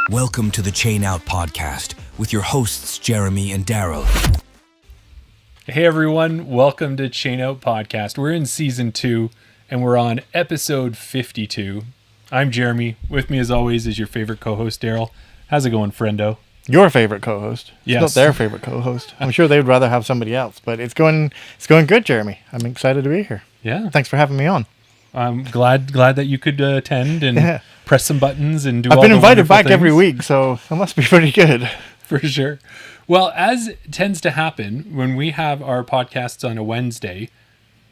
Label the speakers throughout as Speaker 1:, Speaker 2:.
Speaker 1: Welcome to the Chain Out Podcast with your hosts, Jeremy and Daryl.
Speaker 2: Hey everyone, welcome to Chain Out Podcast. We're in season 2 and we're on episode 52. I'm Jeremy. With me as always is your favorite co-host, Daryl. How's it going, friendo?
Speaker 3: Your favorite co-host.
Speaker 2: Yes.
Speaker 3: It's not their favorite co-host. I'm sure they'd rather have somebody else, but it's going good, Jeremy. I'm excited to be here.
Speaker 2: Yeah.
Speaker 3: Thanks for having me on.
Speaker 2: I'm glad that you could attend and press some buttons and do all
Speaker 3: I've
Speaker 2: the
Speaker 3: been invited back
Speaker 2: things.
Speaker 3: every week, so it must be pretty good.
Speaker 2: For sure. Well, as tends to happen when we have our podcasts on a Wednesday,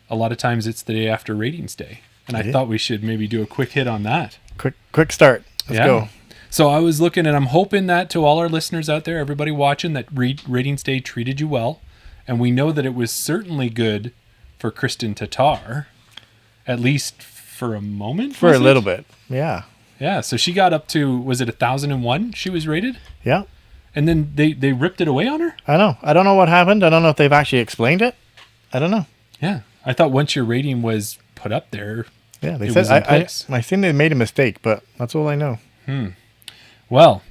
Speaker 2: a lot of times it's the day after ratings day. And I thought we should maybe do a quick hit on that.
Speaker 3: Quick start. Let's go.
Speaker 2: So I was looking, and I'm hoping that to all our listeners out there, everybody watching, that ratings day treated you well. And we know that it was certainly good for Kristen Tatar, at least for a moment.
Speaker 3: For a little bit. Yeah.
Speaker 2: Yeah. So she got up to, was it 1,001 she was rated?
Speaker 3: Yeah.
Speaker 2: And then they ripped it away on her?
Speaker 3: I know. I don't know what happened. I don't know if they've actually explained it. I don't know.
Speaker 2: Yeah. I thought once your rating was put up there,
Speaker 3: yeah, they
Speaker 2: it
Speaker 3: said
Speaker 2: was in place.
Speaker 3: I think they made a mistake, but that's all I know.
Speaker 2: Well,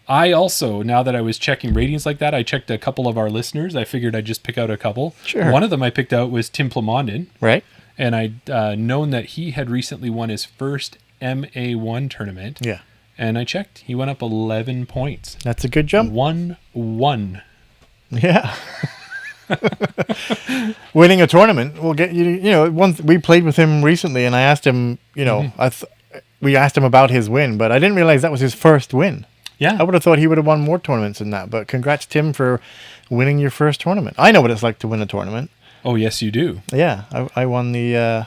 Speaker 2: I also, now that I was checking ratings like that, I checked a couple of our listeners. I figured I'd just pick out a couple.
Speaker 3: Sure.
Speaker 2: One of them I picked out was Tim Plamondon.
Speaker 3: Right?
Speaker 2: And I'd known that he had recently won his first MA1 tournament.
Speaker 3: Yeah.
Speaker 2: And I checked. He went up 11 points.
Speaker 3: That's a good jump.
Speaker 2: 1-1.
Speaker 3: Yeah. Winning a tournament will get you. You know, once we played with him recently, and I asked him. You know, we asked him about his win, but I didn't realize that was his first win.
Speaker 2: Yeah.
Speaker 3: I would have thought he would have won more tournaments than that. But congrats, Tim, for winning your first tournament. I know what it's like to win a tournament.
Speaker 2: Oh, yes, you do.
Speaker 3: Yeah, I won the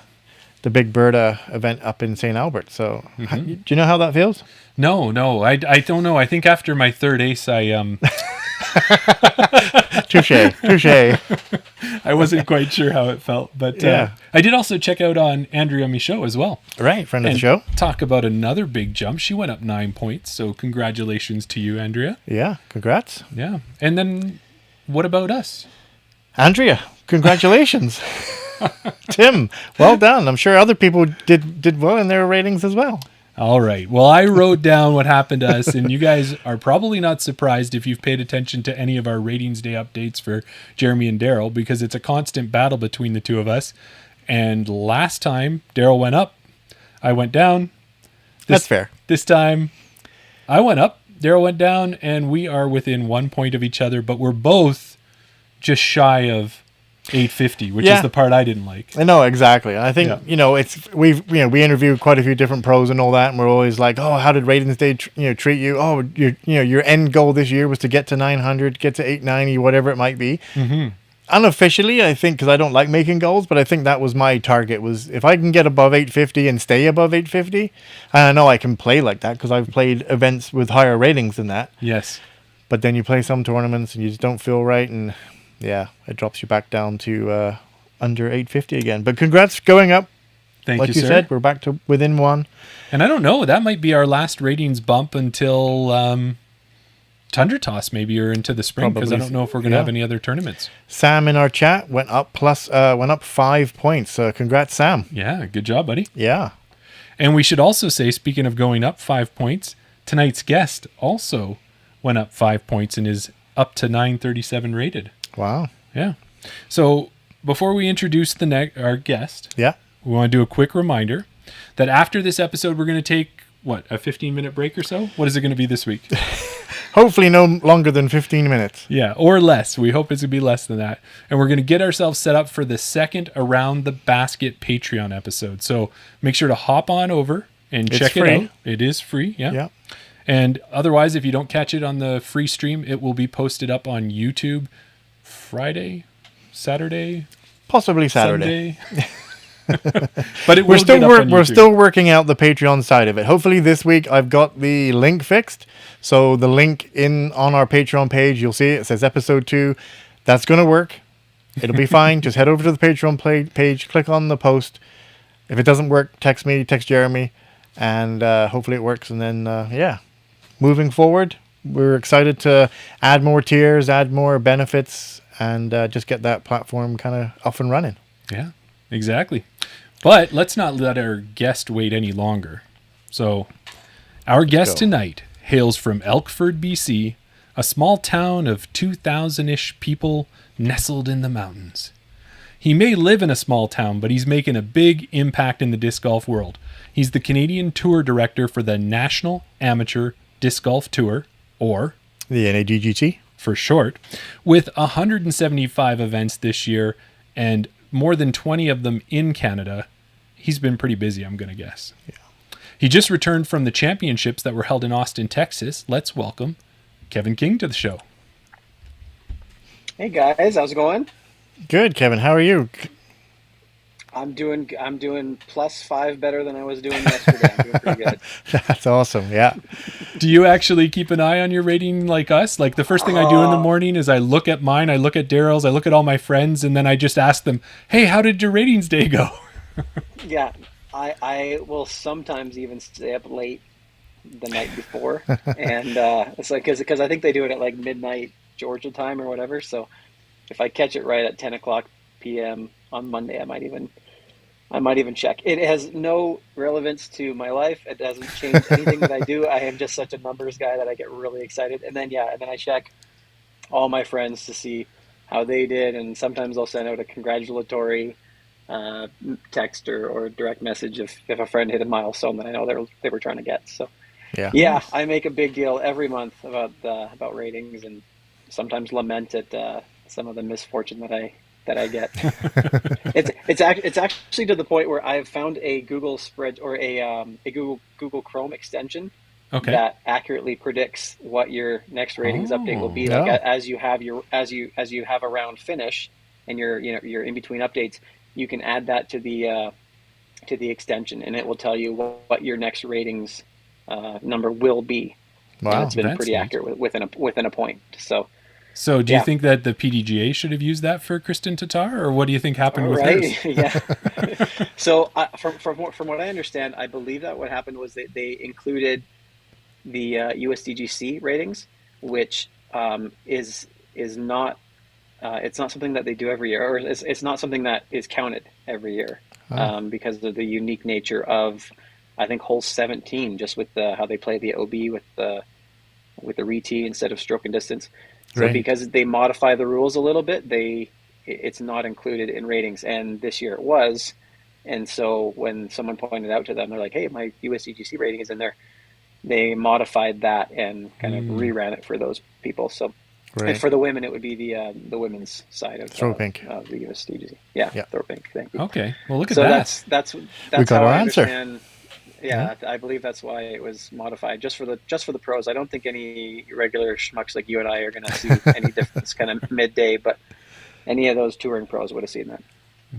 Speaker 3: Big Berta event up in St. Albert. So, do you know how that feels?
Speaker 2: No, I don't know. I think after my third ace, I
Speaker 3: Touche.
Speaker 2: I wasn't quite sure how it felt, but
Speaker 3: Yeah.
Speaker 2: I did also check out on Andrea Michaud as well.
Speaker 3: Right, friend of the
Speaker 2: And
Speaker 3: show.
Speaker 2: talk about another big jump. She went up 9 points, so congratulations to you, Andrea.
Speaker 3: Yeah, congrats.
Speaker 2: Yeah. And then what about us?
Speaker 3: Andrea, congratulations. Tim, well done. I'm sure other people did well in their ratings as well.
Speaker 2: All right. Well, I wrote down what happened to us, and you guys are probably not surprised if you've paid attention to any of our ratings day updates for Jeremy and Daryl, because it's a constant battle between the two of us. And last time, Daryl went up, I went down.
Speaker 3: That's fair.
Speaker 2: This time, I went up, Daryl went down, and we are within 1 point of each other, but we're both just shy of 850, which is the part I didn't like.
Speaker 3: I know, exactly. I think, we interviewed quite a few different pros and all that, and we're always like, oh, how did ratings day treat you? Oh, your end goal this year was to get to 900, get to 890, whatever it might be. Mm-hmm. Unofficially, I think, because I don't like making goals, but I think that was my target, was if I can get above 850 and stay above 850, and I know I can play like that because I've played events with higher ratings than that.
Speaker 2: Yes.
Speaker 3: But then you play some tournaments and you just don't feel right, and yeah, it drops you back down to under 850 again. But congrats going up.
Speaker 2: Thank
Speaker 3: like
Speaker 2: you,
Speaker 3: you
Speaker 2: sir.
Speaker 3: said, we're back to within 1.
Speaker 2: And I don't know, that might be our last ratings bump until Tundra Toss maybe, or into the spring, because I don't know if we're going to have any other tournaments.
Speaker 3: Sam in our chat went up 5 points. Congrats, Sam.
Speaker 2: Yeah, good job, buddy.
Speaker 3: Yeah.
Speaker 2: And we should also say, speaking of going up 5 points, tonight's guest also went up 5 points and is up to 937 rated.
Speaker 3: Wow.
Speaker 2: Yeah. So before we introduce our guest,
Speaker 3: Yeah.
Speaker 2: we want to do a quick reminder that after this episode, we're going to take, a 15-minute break or so? What is it going to be this week?
Speaker 3: Hopefully no longer than 15 minutes.
Speaker 2: Yeah, or less. We hope it's going to be less than that. And we're going to get ourselves set up for the second Around the Basket Patreon episode. So make sure to hop on over and check it out. It is free. Yeah. And otherwise, if you don't catch it on the free stream, it will be posted up on YouTube Friday, Saturday,
Speaker 3: possibly Saturday.
Speaker 2: Sunday. But
Speaker 3: we're still working out the Patreon side of it. Hopefully this week I've got the link fixed. So the link on our Patreon page, you'll see it says episode 2. That's going to work. It'll be fine. Just head over to the Patreon page, click on the post. If it doesn't work, text me, text Jeremy, and hopefully it works. And then moving forward, we're excited to add more tiers, add more benefits, and just get that platform kind of up and running.
Speaker 2: Yeah, exactly. But let's not let our guest wait any longer. So our guest tonight hails from Elkford, BC, a small town of 2,000-ish people nestled in the mountains. He may live in a small town, but he's making a big impact in the disc golf world. He's the Canadian Tour Director for the National Amateur Disc Golf Tour, or
Speaker 3: The NADGT.
Speaker 2: for short, with 175 events this year and more than 20 of them in Canada. He's been pretty busy, I'm going to guess.
Speaker 3: Yeah.
Speaker 2: He just returned from the championships that were held in Austin, Texas. Let's welcome Kevin King to the show.
Speaker 4: Hey guys, how's it going?
Speaker 3: Good, Kevin. How are you?
Speaker 4: I'm doing +5 better than I was doing yesterday. I'm doing pretty good.
Speaker 3: That's awesome. Yeah.
Speaker 2: Do you actually keep an eye on your rating like us? Like the first thing I do in the morning is I look at mine, I look at Daryl's, I look at all my friends, and then I just ask them, hey, how did your ratings day go?
Speaker 4: Yeah, I will sometimes even stay up late the night before, and it's like because I think they do it at like midnight Georgia time or whatever. So if I catch it right at 10 o'clock p.m. on Monday, I might even check. It has no relevance to my life. It doesn't change anything that I do. I am just such a numbers guy that I get really excited. And then I check all my friends to see how they did. And sometimes I'll send out a congratulatory text or direct message if a friend hit a milestone that I know they were trying to get. So yeah, I make a big deal every month about ratings and sometimes lament at some of the misfortune that I get. It's actually to the point where I've found a Google spread or a Google Chrome extension that accurately predicts what your next ratings update will be. Like as you have a round finish and you're in between updates, you can add that to the extension and it will tell you what your next ratings number will be.
Speaker 3: Wow,
Speaker 4: and it's been pretty accurate within a point.
Speaker 2: So do you think that the PDGA should have used that for Kristen Tatar, or what do you think happened with hers?
Speaker 4: Yeah. So from what I understand, I believe that what happened was they included the USDGC ratings, which is not it's not something that they do every year, or it's not something that is counted every year because of the unique nature of, I think, hole 17, just with how they play the OB with the re-tee instead of stroke and distance. So because they modify the rules a little bit, it's not included in ratings, and this year it was. And so when someone pointed out to them, they're like, "Hey, my USDGC rating is in there." They modified that and kind of reran it for those people. So and for the women, it would be the women's side of
Speaker 3: Throw Pink.
Speaker 4: Of the USDGC. Yeah, Throw Pink. Thank you.
Speaker 2: Okay, well look at that.
Speaker 4: So that's
Speaker 3: we got
Speaker 4: how
Speaker 3: our
Speaker 4: I
Speaker 3: answer.
Speaker 4: understand. Yeah, I believe that's why it was modified just for the pros. I don't think any regular schmucks like you and I are going to see any difference kind of midday, but any of those touring pros would have seen that.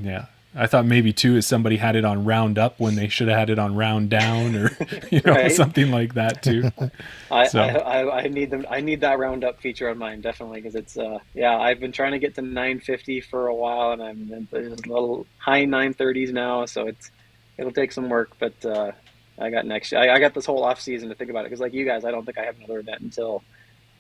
Speaker 2: Yeah. I thought maybe too is somebody had it on round up when they should have had it on round down, or something like that too.
Speaker 4: I need that round up feature on mine, definitely, because it's I've been trying to get to 950 for a while, and I'm in the little high 930s now, so it'll take some work, but I got this whole off season to think about it, because like you guys, I don't think I have another event until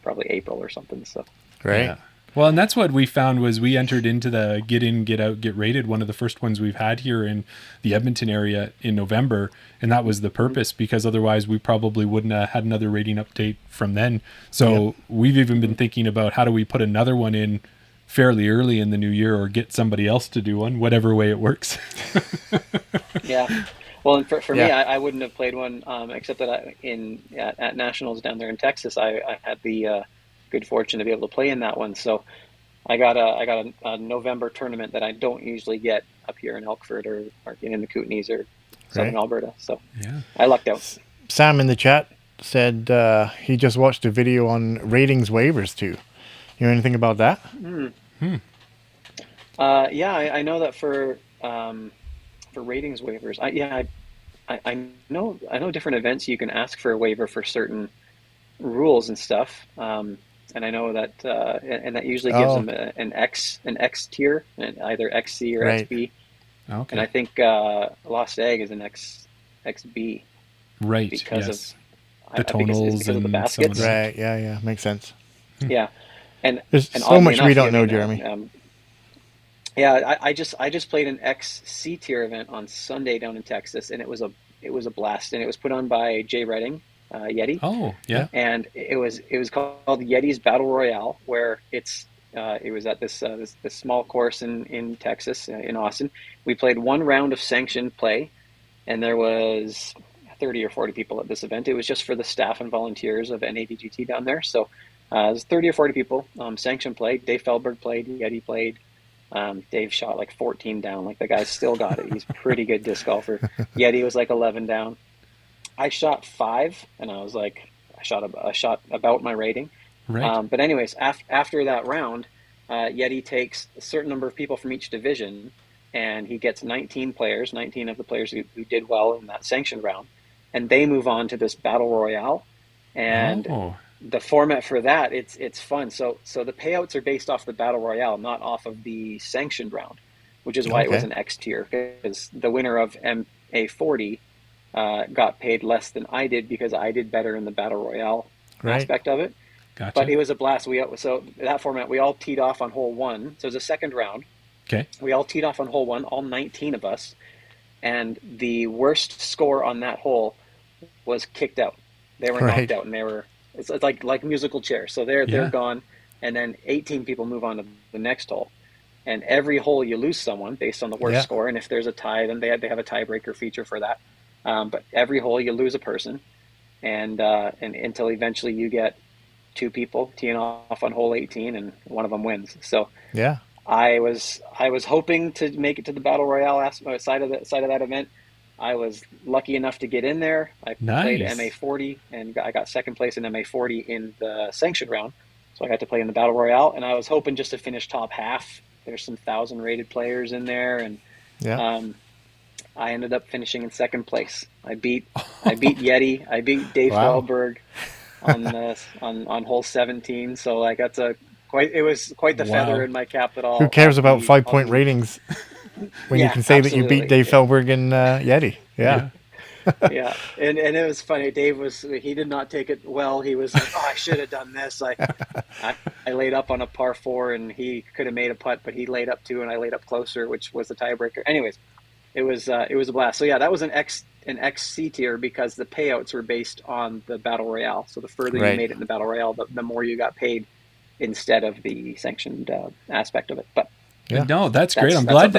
Speaker 4: probably April or something. So
Speaker 2: Yeah. Well, and that's what we found was we entered into the Get In, Get Out, Get Rated, one of the first ones we've had here in the Edmonton area in November, and that was the purpose, because otherwise we probably wouldn't have had another rating update from then. So we've even been thinking about how do we put another one in fairly early in the new year, or get somebody else to do one, whatever way it works.
Speaker 4: Yeah. Well, and for me, I wouldn't have played one except that at Nationals down there in Texas, I had the good fortune to be able to play in that one. So I got a November tournament that I don't usually get up here in Elkford or in the Kootenays or Southern Alberta. So I lucked out.
Speaker 3: Sam in the chat said he just watched a video on ratings waivers too. You know anything about that?
Speaker 4: I know that for ratings waivers, I know different events you can ask for a waiver for certain rules and stuff. And I know that and that usually gives them an X tier, either XC or XB. Okay. And I think Lost Egg is an XB.
Speaker 2: Right.
Speaker 4: Because of
Speaker 2: the tonals
Speaker 4: because of the baskets.
Speaker 3: Right. Yeah. Makes sense.
Speaker 4: Yeah. And
Speaker 3: there's
Speaker 4: and
Speaker 3: so much
Speaker 4: enough,
Speaker 3: we don't know, Jeremy.
Speaker 4: I just played an XC tier event on Sunday down in Texas, and it was a blast, and it was put on by Jay Redding Yeti.
Speaker 2: Oh, yeah.
Speaker 4: And it was called Yeti's Battle Royale, where it was at this small course in Texas, in Austin. We played one round of sanctioned play, and there was 30 or 40 people at this event. It was just for the staff and volunteers of NADGT down there. So it was 30 or 40 people. Sanctioned play. Dave Feldberg played. Yeti played. Dave shot like 14 down. Like, the guy still got it. He's a pretty good disc golfer. Yeti was like 11 down. I shot 5, and I was like, I shot about my rating.
Speaker 2: Right.
Speaker 4: But anyways, after that round, Yeti takes a certain number of people from each division, and he gets 19 players, 19 of the players who did well in that sanctioned round, and they move on to this battle royale. And the format for that, it's fun. So the payouts are based off the battle royale, not off of the sanctioned round, which is why it was an X tier, because the winner of MA40 got paid less than I did because I did better in the battle royale aspect of it.
Speaker 2: Gotcha.
Speaker 4: But it was a blast. So that format, we all teed off on hole 1. So it was a second round.
Speaker 2: Okay. We
Speaker 4: all teed off on hole 1, all 19 of us, and the worst score on that hole was kicked out. They were knocked out, and it's like musical chairs. So they're gone, and then 18 people move on to the next hole. And every hole you lose someone based on the worst score, and if there's a tie, then they have a tiebreaker feature for that. But every hole you lose a person, and until eventually you get 2 people teeing off on hole 18, and one of them wins. So I was hoping to make it to the battle royale side of that event. I was lucky enough to get in there. I played MA40, and I got second place in MA40 in the sanctioned round. So I got to play in the battle royale, and I was hoping just to finish top half. There's some 1,000 rated players in there, and I ended up finishing in second place. I beat Yeti. I beat Dave Feldberg on hole 17. So like it was quite the feather in my cap that all.
Speaker 3: Who cares about 5-point ratings when you can say that you beat Dave Feldberg and Yeti? Yeah.
Speaker 4: Yeah, and it was funny. Dave he did not take it well. He was like, "Oh, I should have done this." I laid up on a par 4, and he could have made a putt, but he laid up 2, and I laid up closer, which was the tiebreaker. Anyways, it was a blast. So yeah, that was an XC tier because the payouts were based on the battle royale. So the further you made it in the battle royale, the more you got paid instead of the sanctioned aspect of it. But
Speaker 2: no, that's great. I'm glad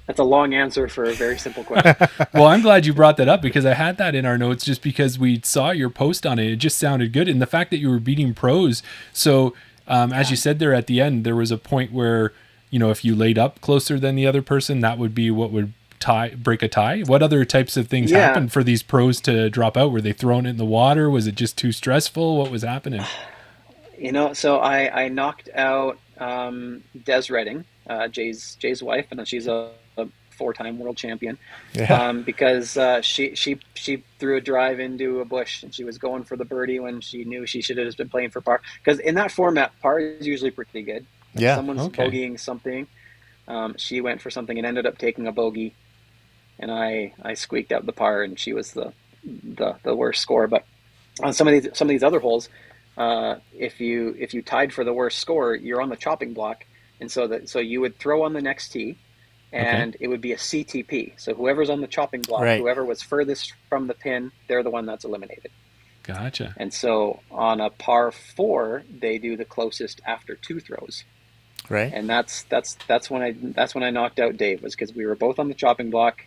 Speaker 4: that's a long answer for a very simple question.
Speaker 2: Well, I'm glad you brought that up because I had that in our notes just because we saw your post on it. It just sounded good. And the fact that you were beating pros. So as you said there at the end, there was a point where, if you laid up closer than the other person, that would be what would break a tie. What other types of things happened for these pros to drop out? Were they thrown in the water? Was it just too stressful? What was happening?
Speaker 4: So I knocked out Des Redding, Jay's wife, and she's a 4-time world champion. Because she threw a drive into a bush, and she was going for the birdie when she knew she should have just been playing for par. Because in that format, par is usually pretty good. If someone's bogeying something, she went for something and ended up taking a bogey, and I squeaked out the par, and she was the worst score. But on some of these other holes, if you tied for the worst score, you're on the chopping block, and so you would throw on the next tee, and it would be a CTP. So whoever's on the chopping block, whoever was furthest from the pin, they're the one that's eliminated.
Speaker 2: Gotcha.
Speaker 4: And so on a par 4, they do the closest after 2 throws.
Speaker 3: Right.
Speaker 4: And that's when I knocked out Dave, was because we were both on the chopping block.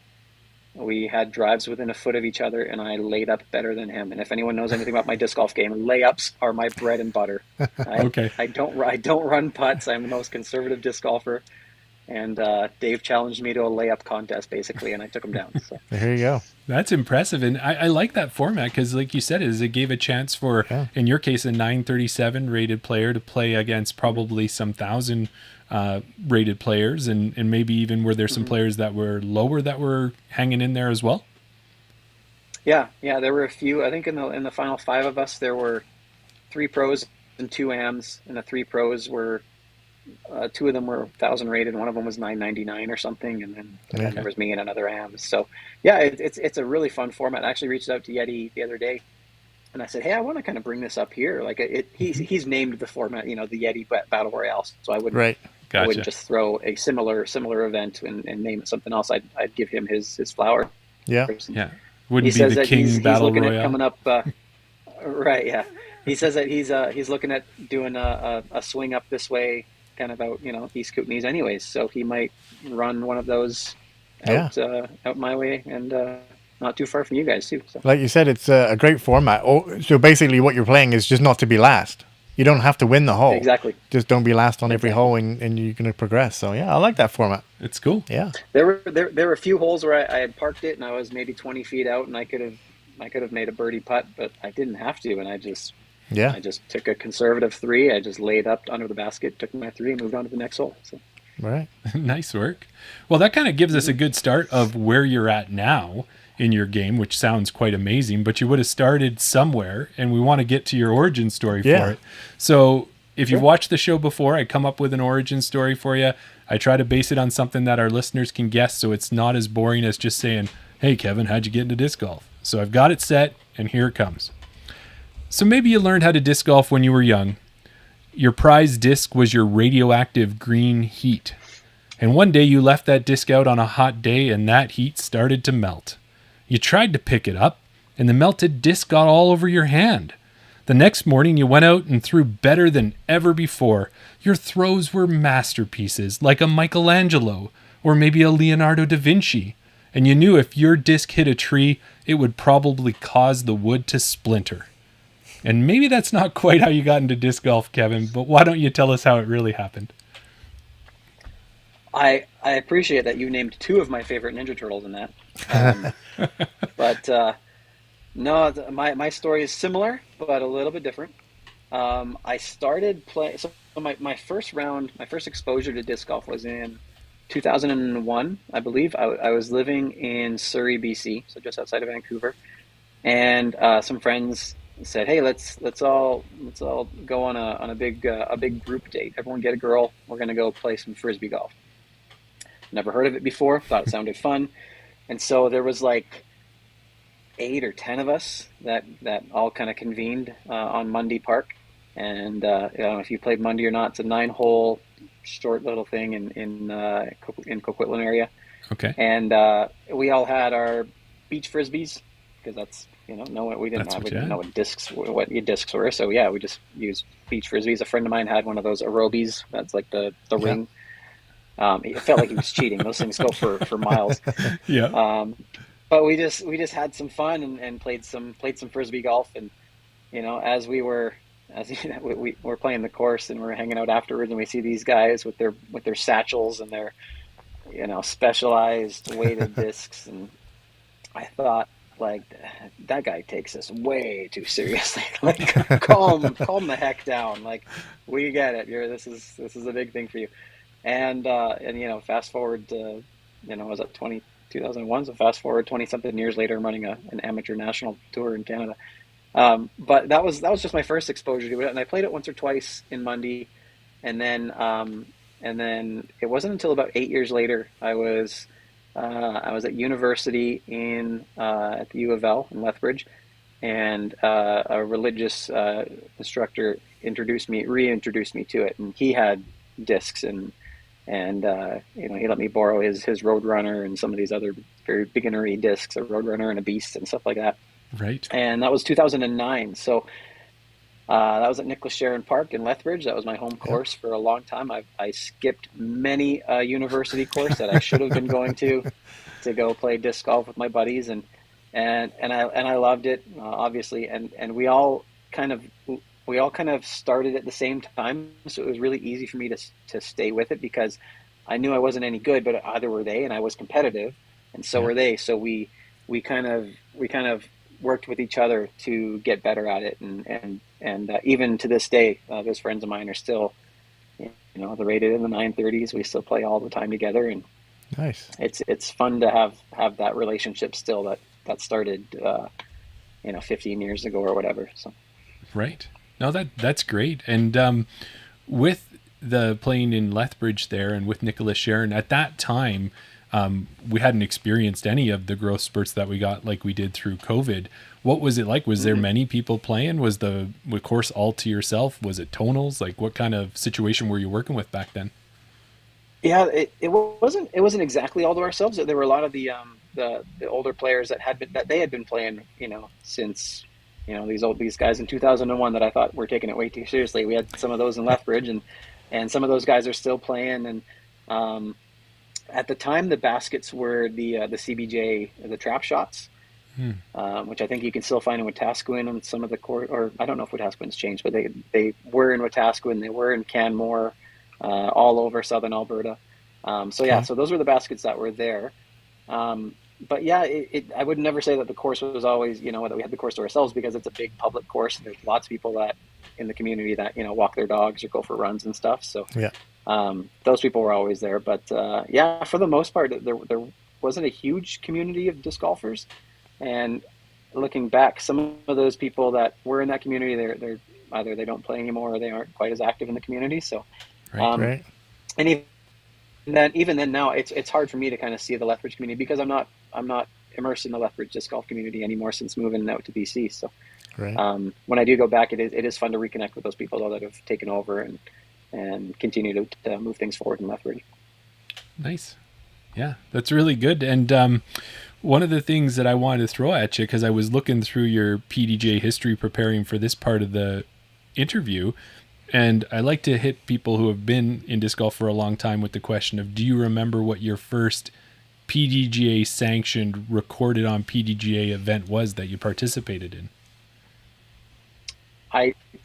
Speaker 4: We had drives within a foot of each other, and I laid up better than him. And if anyone knows anything about my disc golf game, layups are my bread and butter. I don't run putts. I'm the most conservative disc golfer. And Dave challenged me to a layup contest, basically, and I took him down. So.
Speaker 3: There you go.
Speaker 2: That's impressive. And I like that format because, like you said, it gave a chance for, in your case, a 937 rated player to play against probably some 1,000 rated players. And maybe even were there some players that were lower that were hanging in there as well?
Speaker 4: Yeah, there were a few. I think in the final 5 of us, there were 3 pros and 2 AMs, and the 3 pros were 2 of them were 1,000 rated, one of them was 999 or something, and then there was me and another AM. So yeah, it's a really fun format. I actually reached out to Yeti the other day, and I said, hey, I want to kind of bring this up here. Like he's named the format, the Yeti Battle Royale. So I wouldn't I wouldn't just throw a similar event and name it something else. I'd give him his flower.
Speaker 3: Yeah.
Speaker 2: Wouldn't be the King
Speaker 4: he's
Speaker 2: Battle
Speaker 4: looking
Speaker 2: Royale.
Speaker 4: at coming up. Right, yeah. He says that he's looking at doing a swing up this way, kind of out, East Kootenays anyways. So he might run one of those
Speaker 3: Yeah.
Speaker 4: out my way, and not too far from you guys too. So
Speaker 3: Like you said, it's a great format. Oh, so basically what you're playing is just not to be last. You don't have to win the hole.
Speaker 4: exactly.
Speaker 3: Just don't be last on every hole, and you're going to progress. So yeah, I like that format.
Speaker 2: It's cool.
Speaker 3: Yeah.
Speaker 4: There were a few holes where I had parked it and I was maybe 20 feet out, and I could have made a birdie putt, but I didn't have to, and I just took a conservative 3. I just laid up under the basket, took my 3, and moved on to the next hole. So
Speaker 3: Right.
Speaker 2: Nice work. Well, that kind of gives us a good start of where you're at now in your game, which sounds quite amazing, but you would have started somewhere, and we want to get to your origin story for it. So if you've watched the show before, I come up with an origin story for you. I try to base it on something that our listeners can guess, so it's not as boring as just saying, hey, Kevin, how'd you get into disc golf? So I've got it set, and here it comes. So maybe you learned how to disc golf when you were young. Your prize disc was your radioactive green heat. And one day you left that disc out on a hot day, and that heat started to melt. You tried to pick it up, and the melted disc got all over your hand. The next morning you went out and threw better than ever before. Your throws were masterpieces, like a Michelangelo, or maybe a Leonardo da Vinci. And you knew if your disc hit a tree, it would probably cause the wood to splinter. And maybe that's not quite how you got into disc golf, Kevin, but why don't you tell us how it really happened?
Speaker 4: I appreciate that you named 2 of my favorite Ninja Turtles in that. But no, my story is similar, but a little bit different. I started playing. So my first exposure to disc golf was in 2001, I believe. I was living in Surrey, BC, so just outside of Vancouver, and some friends said, "Hey, let's all go on a big group date. Everyone get a girl. We're gonna go play some frisbee golf." Never heard of it before. Thought it sounded fun, and so there was like 8 or 10 of us that all kind of convened on Mundy Park. And I don't know if you played Mundy or not. It's a 9-hole short little thing in Coquitlam area.
Speaker 2: Okay.
Speaker 4: And we all had our beach frisbees, because that's we didn't know what discs were. So yeah, we just used beach frisbees. A friend of mine had one of those aerobies. That's like the ring. It felt like he was cheating. Those things go for miles.
Speaker 2: Yeah.
Speaker 4: But we just had some fun and played some frisbee golf, and as we were playing the course and we're hanging out afterwards, and we see these guys with their satchels and their specialized weighted discs, and I thought, like, that guy takes this way too seriously. Like, calm the heck down. Like, we get it. This is a big thing for you. And fast forward to I was at 2001, so fast forward 20-something years later, I'm running an amateur national tour in Canada. But that was just my first exposure to it, and I played it once or twice in Mundy, and then it wasn't until about 8 years later I was at university at the U of L in Lethbridge, and a religious instructor reintroduced me to it, and he had discs, and he let me borrow his Roadrunner and some of these other very beginnery discs, a Roadrunner and a Beast and stuff like that.
Speaker 2: Right.
Speaker 4: And that was 2009. So that was at Nicholas Sharon Park in Lethbridge. That was my home course for a long time. I skipped many a university course that I should have been going to go play disc golf with my buddies, and I loved it, obviously. And we all kind of started at the same time, so it was really easy for me to stay with it, because I knew I wasn't any good, but either were they, and I was competitive, and so were they. So we kind of worked with each other to get better at it, and even to this day, those friends of mine are still, they're rated in the 930s. We still play all the time together, and
Speaker 3: nice.
Speaker 4: It's fun to have that relationship still that started 15 years ago or whatever. So
Speaker 2: right. No, that's great. And with the playing in Lethbridge there, and with Nicholas Sharon at that time, we hadn't experienced any of the growth spurts that we got like we did through COVID. What was it like? Was there many people playing? Was the course all to yourself? Was it tonals? Like, what kind of situation were you working with back then?
Speaker 4: Yeah, it wasn't exactly all to ourselves. There were a lot of the the older players that they had been playing, since, these guys in 2001 that I thought were taking it way too seriously. We had some of those in Lethbridge, and some of those guys are still playing. And at the time, the baskets were the CBJ, the trap shots, which I think you can still find in Wetaskiwin on some of the court, or I don't know if Wetaskiwin's changed, but they were in Wetaskiwin, they were in Canmore, all over southern Alberta. So those were the baskets that were there. But yeah, I would never say that the course was always, that we had the course to ourselves, because it's a big public course. There's lots of people that in the community that, walk their dogs or go for runs and stuff. So
Speaker 3: Yeah.
Speaker 4: those people were always there. But yeah, for the most part, there wasn't a huge community of disc golfers. And looking back, some of those people that were in that community, they're either they don't play anymore or they aren't quite as active in the community. So,
Speaker 3: Right.
Speaker 4: and even then now it's hard for me to kind of see the Lethbridge community, because I'm not immersed in the Lethbridge disc golf community anymore since moving out to BC. So
Speaker 3: Right.
Speaker 4: when I do go back, it is fun to reconnect with those people that have taken over and continue to move things forward in Lethbridge.
Speaker 2: Nice. Yeah, that's really good. And one of the things that I wanted to throw at you, because I was looking through your PDJ history preparing for this part of the interview, and I like to hit people who have been in disc golf for a long time with the question of, do you remember what your first PDGA sanctioned, recorded on PDGA event was that you participated in?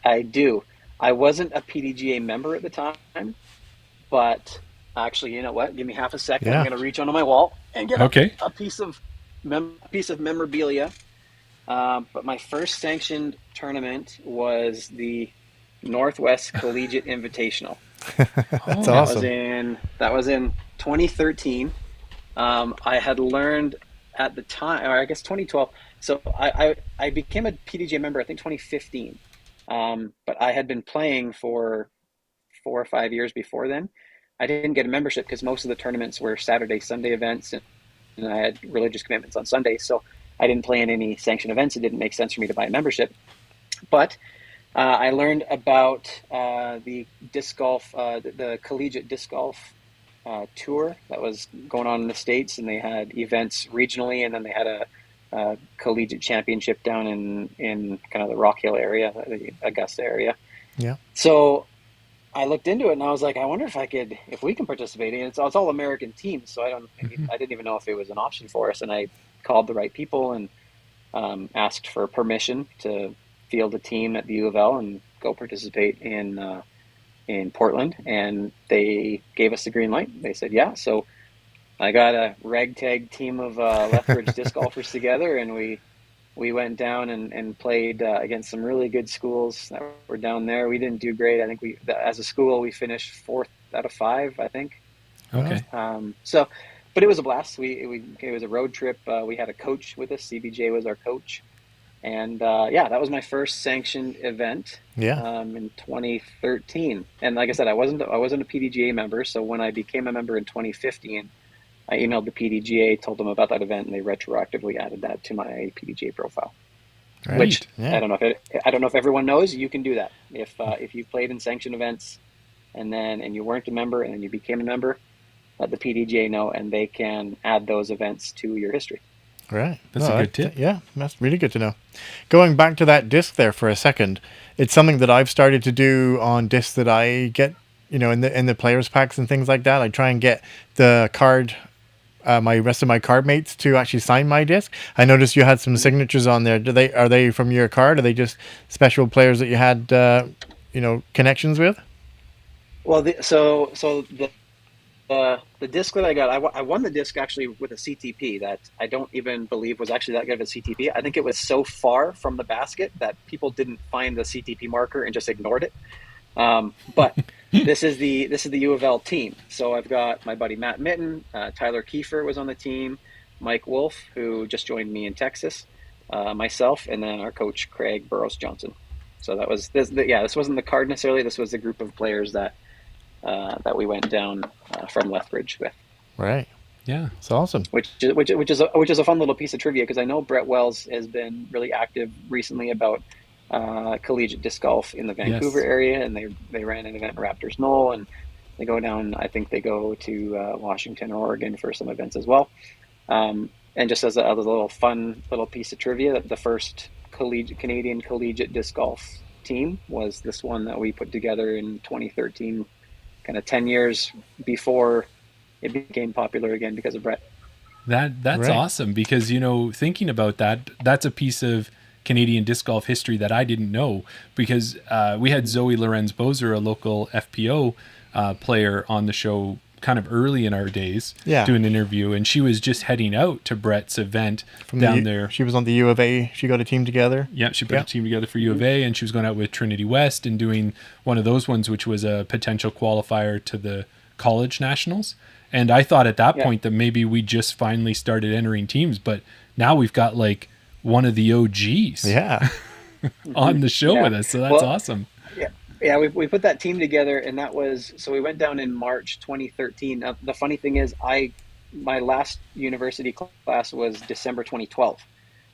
Speaker 4: I do. I wasn't a PDGA member at the time, but actually, you know what? Give me half a second.
Speaker 3: Yeah.
Speaker 4: I'm going to reach onto my wall and get
Speaker 2: Okay.
Speaker 4: a piece of memorabilia. But my first sanctioned tournament was the Northwest Collegiate Invitational.
Speaker 3: That's awesome.
Speaker 4: That was in 2013. I had learned at the time, or I guess 2012. So I became a PDGA member, I think 2015. But I had been playing for 4 or 5 years before then. I didn't get a membership because most of the tournaments were Saturday, Sunday events, and I had religious commitments on Sundays. So I didn't play in any sanctioned events. It didn't make sense for me to buy a membership. But I learned about the disc golf, the collegiate disc golf tour that was going on in the States, and they had events regionally, and then they had a collegiate championship down in kind of the Rock Hill area, the Augusta area.
Speaker 3: Yeah.
Speaker 4: So I looked into it, and I was like, I wonder if we can participate. And it's all American teams, so I didn't even know if it was an option for us. And I called the right people and asked for permission to field a team at the U of L and go participate in Portland, and they gave us the green light. They said, yeah. So I got a ragtag team of Lethbridge disc golfers together, and we went down and played against some really good schools that were down there. We didn't do great. I think as a school, we finished 4th out of 5, I think.
Speaker 2: Okay.
Speaker 4: But it was a blast. It was a road trip. We had a coach with us. CBJ was our coach. And that was my first sanctioned event.
Speaker 3: Yeah.
Speaker 4: In 2013. And like I said, I wasn't a PDGA member. So when I became a member in 2015, I emailed the PDGA, told them about that event, and they retroactively added that to my PDGA profile.
Speaker 3: Right.
Speaker 4: Which
Speaker 3: Yeah.
Speaker 4: I don't know if everyone knows. You can do that if you played in sanctioned events, and you weren't a member, and then you became a member. Let the PDGA know, and they can add those events to your history.
Speaker 3: Right.
Speaker 2: That's a good tip.
Speaker 3: Yeah, that's really good to know. Going back to that disc there for a second, it's something that I've started to do on discs that I get, in the players packs and things like that. I try and get the card, my rest of my card mates to actually sign my disc. I noticed you had some signatures on there. Are they from your card? Are they just special players that you had, connections with?
Speaker 4: Well, the disc that I got, I won the disc actually with a CTP that I don't even believe was actually that good of a CTP. I think it was so far from the basket that people didn't find the CTP marker and just ignored it. But this is the U of L team. So I've got my buddy Matt Mitten, Tyler Kiefer was on the team, Mike Wolf, who just joined me in Texas, myself, and then our coach Craig Burrows Johnson. So that was this. This wasn't the card necessarily. This was the group of players that we went down from Lethbridge with.
Speaker 3: Right.
Speaker 2: Yeah.
Speaker 3: It's awesome.
Speaker 4: Which is a fun little piece of trivia, because I know Brett Wells has been really active recently about collegiate disc golf in the Vancouver area, and they ran an event in Raptors Knoll, and they go down. I think they go to Washington or Oregon for some events as well. And just as a little fun little piece of trivia, the first Canadian collegiate disc golf team was this one that we put together in 2013, kind of 10 years before it became popular again because of Brett.
Speaker 2: That's
Speaker 3: Right.
Speaker 2: awesome, because, you know, thinking about that, that's a piece of Canadian disc golf history that I didn't know, because we had Zoe Lorenz-Bozer, a local FPO player, on the show kind of early in our days,
Speaker 3: Yeah.
Speaker 2: doing an interview, and she was just heading out to Brett's event down there.
Speaker 3: She was on the U of A. She got a team together.
Speaker 2: Yeah, she put a team together for U of A, and she was going out with Trinity West and doing one of those ones, which was a potential qualifier to the college nationals. And I thought at that point that maybe we just finally started entering teams, but now we've got like one of the OGs on the show with us. So that's awesome.
Speaker 4: Yeah, we put that team together, and that was, so we went down in March 2013. Now, the funny thing is, my last university class was December 2012.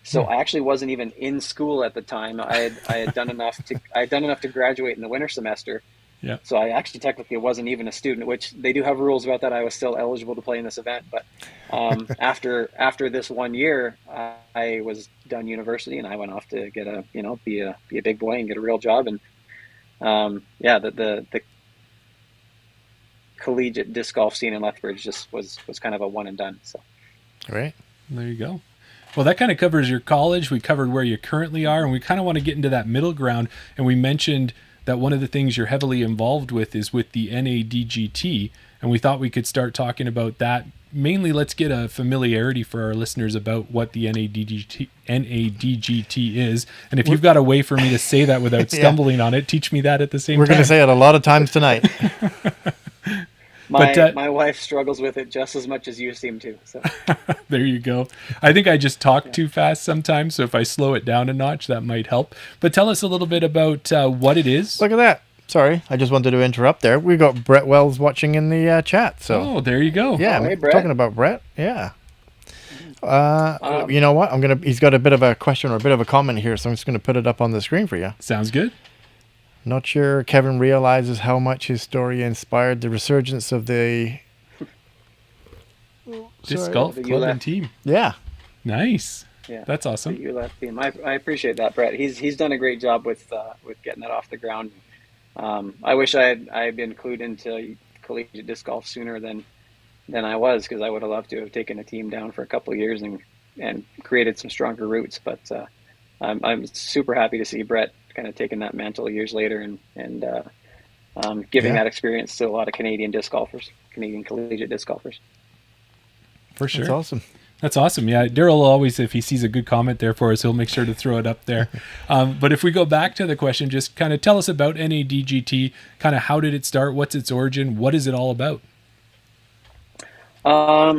Speaker 4: So I actually wasn't even in school at the time. I had done enough to graduate in the winter semester.
Speaker 2: Yeah.
Speaker 4: So I actually technically wasn't even a student, which they do have rules about that. I was still eligible to play in this event, but after this 1 year, I was done university, and I went off to get be a big boy and get a real job. And the collegiate disc golf scene in Lethbridge just was kind of a one and done. So,
Speaker 3: Right.
Speaker 2: There you go. Well, that kind of covers your college. We covered where you currently are, and we kind of want to get into that middle ground. And we mentioned that one of the things you're heavily involved with is with the NADGT, and we thought we could start talking about that. Mainly, let's get a familiarity for our listeners about what the NADGT is. And if you've got a way for me to say that without stumbling on it, teach me that at the same time.
Speaker 3: We're going to say it a lot of times tonight.
Speaker 4: my wife struggles with it just as much as you seem to. So
Speaker 2: there you go. I think I just talk too fast sometimes, so if I slow it down a notch, that might help. But tell us a little bit about what it is.
Speaker 3: Look at that. Sorry, I just wanted to interrupt there. We got Brett Wells watching in the chat. So
Speaker 2: there you go.
Speaker 3: yeah,
Speaker 4: hey, Brett.
Speaker 3: talking about Brett. Yeah. You know what? He's got a bit of a question or a bit of a comment here, so I'm just gonna put it up on the screen for you.
Speaker 2: Sounds good.
Speaker 3: Not sure Kevin realizes how much his story inspired the resurgence of the
Speaker 2: Disc golf club and team.
Speaker 3: Yeah.
Speaker 2: Nice.
Speaker 4: Yeah,
Speaker 2: that's awesome.
Speaker 4: You left team. I appreciate that, Brett. He's done a great job with getting that off the ground. I wish I had been clued into collegiate disc golf sooner than I was, because I would have loved to have taken a team down for a couple of years and created some stronger roots. But I'm super happy to see Brett kind of taking that mantle years later and giving that experience to a lot of Canadian collegiate disc golfers.
Speaker 2: For sure.
Speaker 3: That's awesome.
Speaker 2: That's awesome. Yeah, Daryl will always, if he sees a good comment there for us, he'll make sure to throw it up there. But if we go back to the question, just kind of tell us about NADGT, kind of how did it start, what's its origin, what is it all about?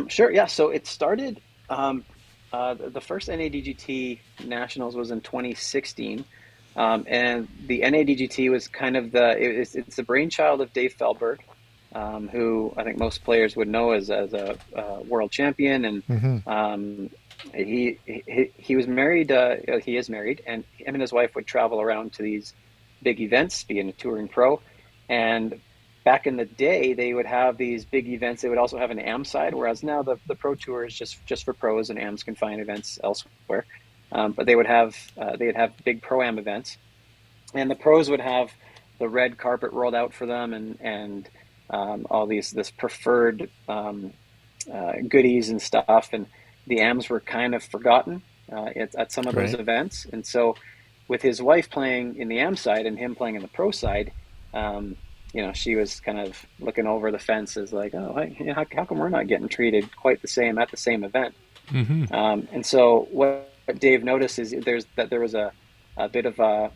Speaker 4: Sure, yeah. So it started, the first NADGT Nationals was in 2016. And the NADGT was kind of it's the brainchild of Dave Feldberg, who I think most players would know as a world champion, and he was married. He is married, and him and his wife would travel around to these big events, being a touring pro. And back in the day, they would have these big events. They would also have an AM side, whereas now the pro tour is just for pros, and AMs can find events elsewhere. But they'd have big pro-am events, and the pros would have the red carpet rolled out for them, and all this preferred goodies and stuff. And the AMs were kind of forgotten at some of those events. And so, with his wife playing in the AM side and him playing in the pro side, she was kind of looking over the fence as like, how come we're not getting treated quite the same at the same event?
Speaker 2: Mm-hmm.
Speaker 4: And so what Dave noticed is there was a bit of an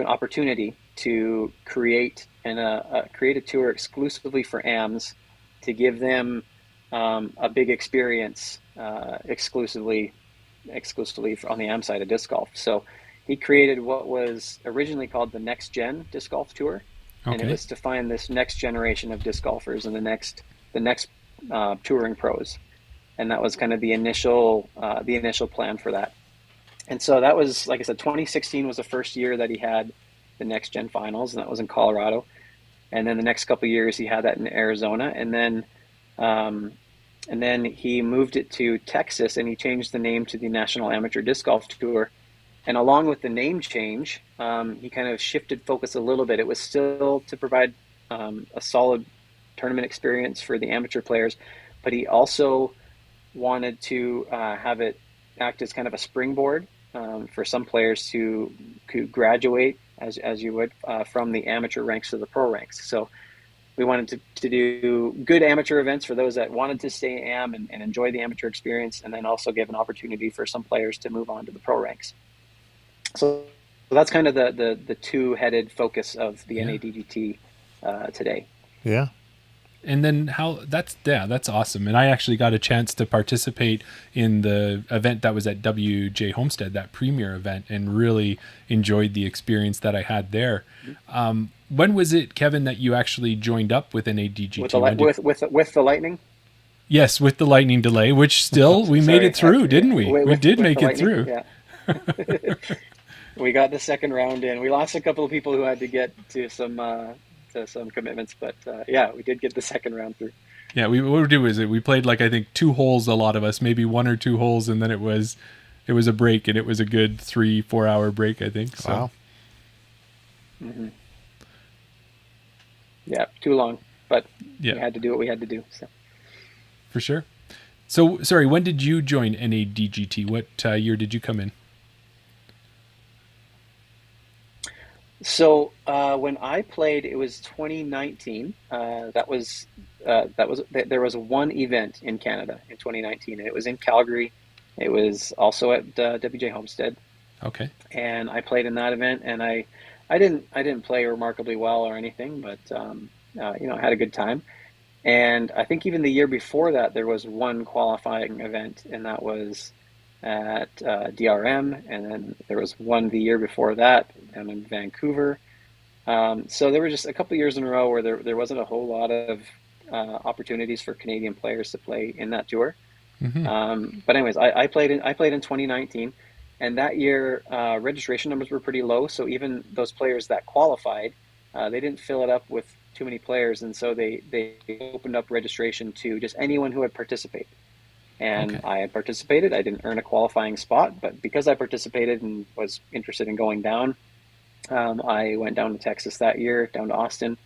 Speaker 4: opportunity to create a tour exclusively for AMs, to give them a big experience exclusively on the AM side of disc golf. So he created what was originally called the Next Gen Disc Golf Tour, and it was to find this next generation of disc golfers and the next touring pros. And that was kind of the initial plan for that. And so that was, like I said, 2016 was the first year that he had the Next Gen Finals, and that was in Colorado. And then the next couple of years he had that in Arizona. And then And then he moved it to Texas, and he changed the name to the National Amateur Disc Golf Tour. And along with the name change, he kind of shifted focus a little bit. It was still to provide a solid tournament experience for the amateur players, but he also wanted to have it act as kind of a springboard for some players to graduate, as you would, from the amateur ranks to the pro ranks. So we wanted to do good amateur events for those that wanted to stay am and enjoy the amateur experience, and then also give an opportunity for some players to move on to the pro ranks. So that's kind of the two-headed focus of the NADGT today.
Speaker 3: Yeah.
Speaker 2: And then that's awesome. And I actually got a chance to participate in the event that was at WJ Homestead, that premier event, and really enjoyed the experience that I had there. When was it, Kevin, that you actually joined up with NADGT?
Speaker 4: With the Lightning?
Speaker 2: Yes, with the lightning delay, which still we made it through, didn't we? We did make it through.
Speaker 4: Yeah. We got the second round in. We lost a couple of people who had to get to some commitments, but yeah, we did get the second round through.
Speaker 2: Yeah, what we do is we played I think 2 holes, a lot of us, maybe 1 or 2 holes, and then it was a break, and it was a good 3-4 hour break, I think. So.
Speaker 3: Wow.
Speaker 4: Mm-hmm. Yeah, too long, but
Speaker 2: yeah,
Speaker 4: we had to do what we had to do. So.
Speaker 2: For sure. So, sorry, when did you join NADGT? What year did you come in?
Speaker 4: So when I played, it was 2019. There was one event in Canada in 2019, and it was in Calgary. It was also at WJ Homestead.
Speaker 2: Okay.
Speaker 4: And I played in that event, and I didn't play remarkably well or anything, but I had a good time. And I think even the year before that, there was one qualifying event, and that was at DRM, and then there was one the year before that down in Vancouver. So there were just a couple of years in a row where there wasn't a whole lot of opportunities for Canadian players to play in that tour. Mm-hmm. But anyways, I played in 2019, and that year registration numbers were pretty low. So even those players that qualified, they didn't fill it up with too many players, and so they opened up registration to just anyone who had participated. And okay. I had participated. I didn't earn a qualifying spot, but because I participated and was interested in going down, I went down to Texas that year, down to Austin,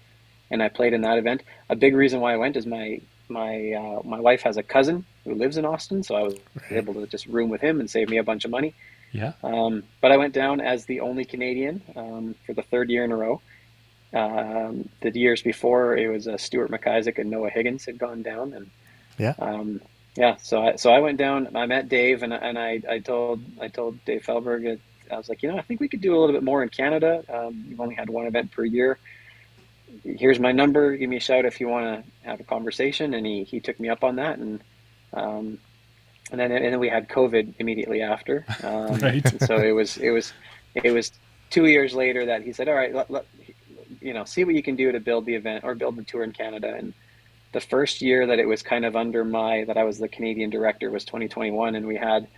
Speaker 4: and I played in that event. A big reason why I went is my wife has a cousin who lives in Austin, so I was able to just room with him and save me a bunch of money.
Speaker 2: Yeah.
Speaker 4: But I went down as the only Canadian for the third year in a row. The years before, it was Stuart McIsaac and Noah Higgins had gone down, and yeah. So I went down. I met Dave, and I told Dave Felberg, I was like, I think we could do a little bit more in Canada. You've only had one event per year. Here's my number. Give me a shout if you want to have a conversation. And he took me up on that, and then we had COVID immediately after.
Speaker 2: Right.
Speaker 4: So it was 2 years later that he said, all right, see what you can do to build the event or build the tour in Canada. And the first year that it was kind of under that I was the Canadian director was 2021, and we had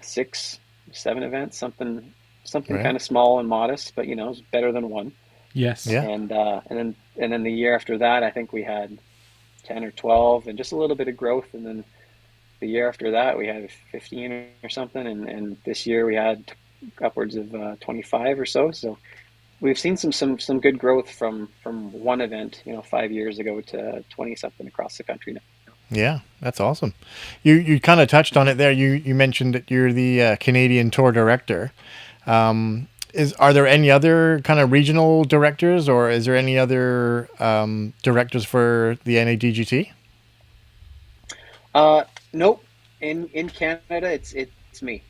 Speaker 4: 6-7 events, something right. Kind of small and modest, but it was better than one.
Speaker 2: Yes.
Speaker 4: Yeah. And then the year after that, I think we had 10 or 12, and just a little bit of growth. And then the year after that, we had 15 or something, and this year we had upwards of 25 or so. So we've seen some good growth from one event, 5 years ago to 20 something across the country now.
Speaker 3: Yeah, that's awesome. You kind of touched on it there. You mentioned that you're the Canadian tour director. Are there any other kind of regional directors, or is there any other directors for the NADGT?
Speaker 4: Nope. In Canada, it's me.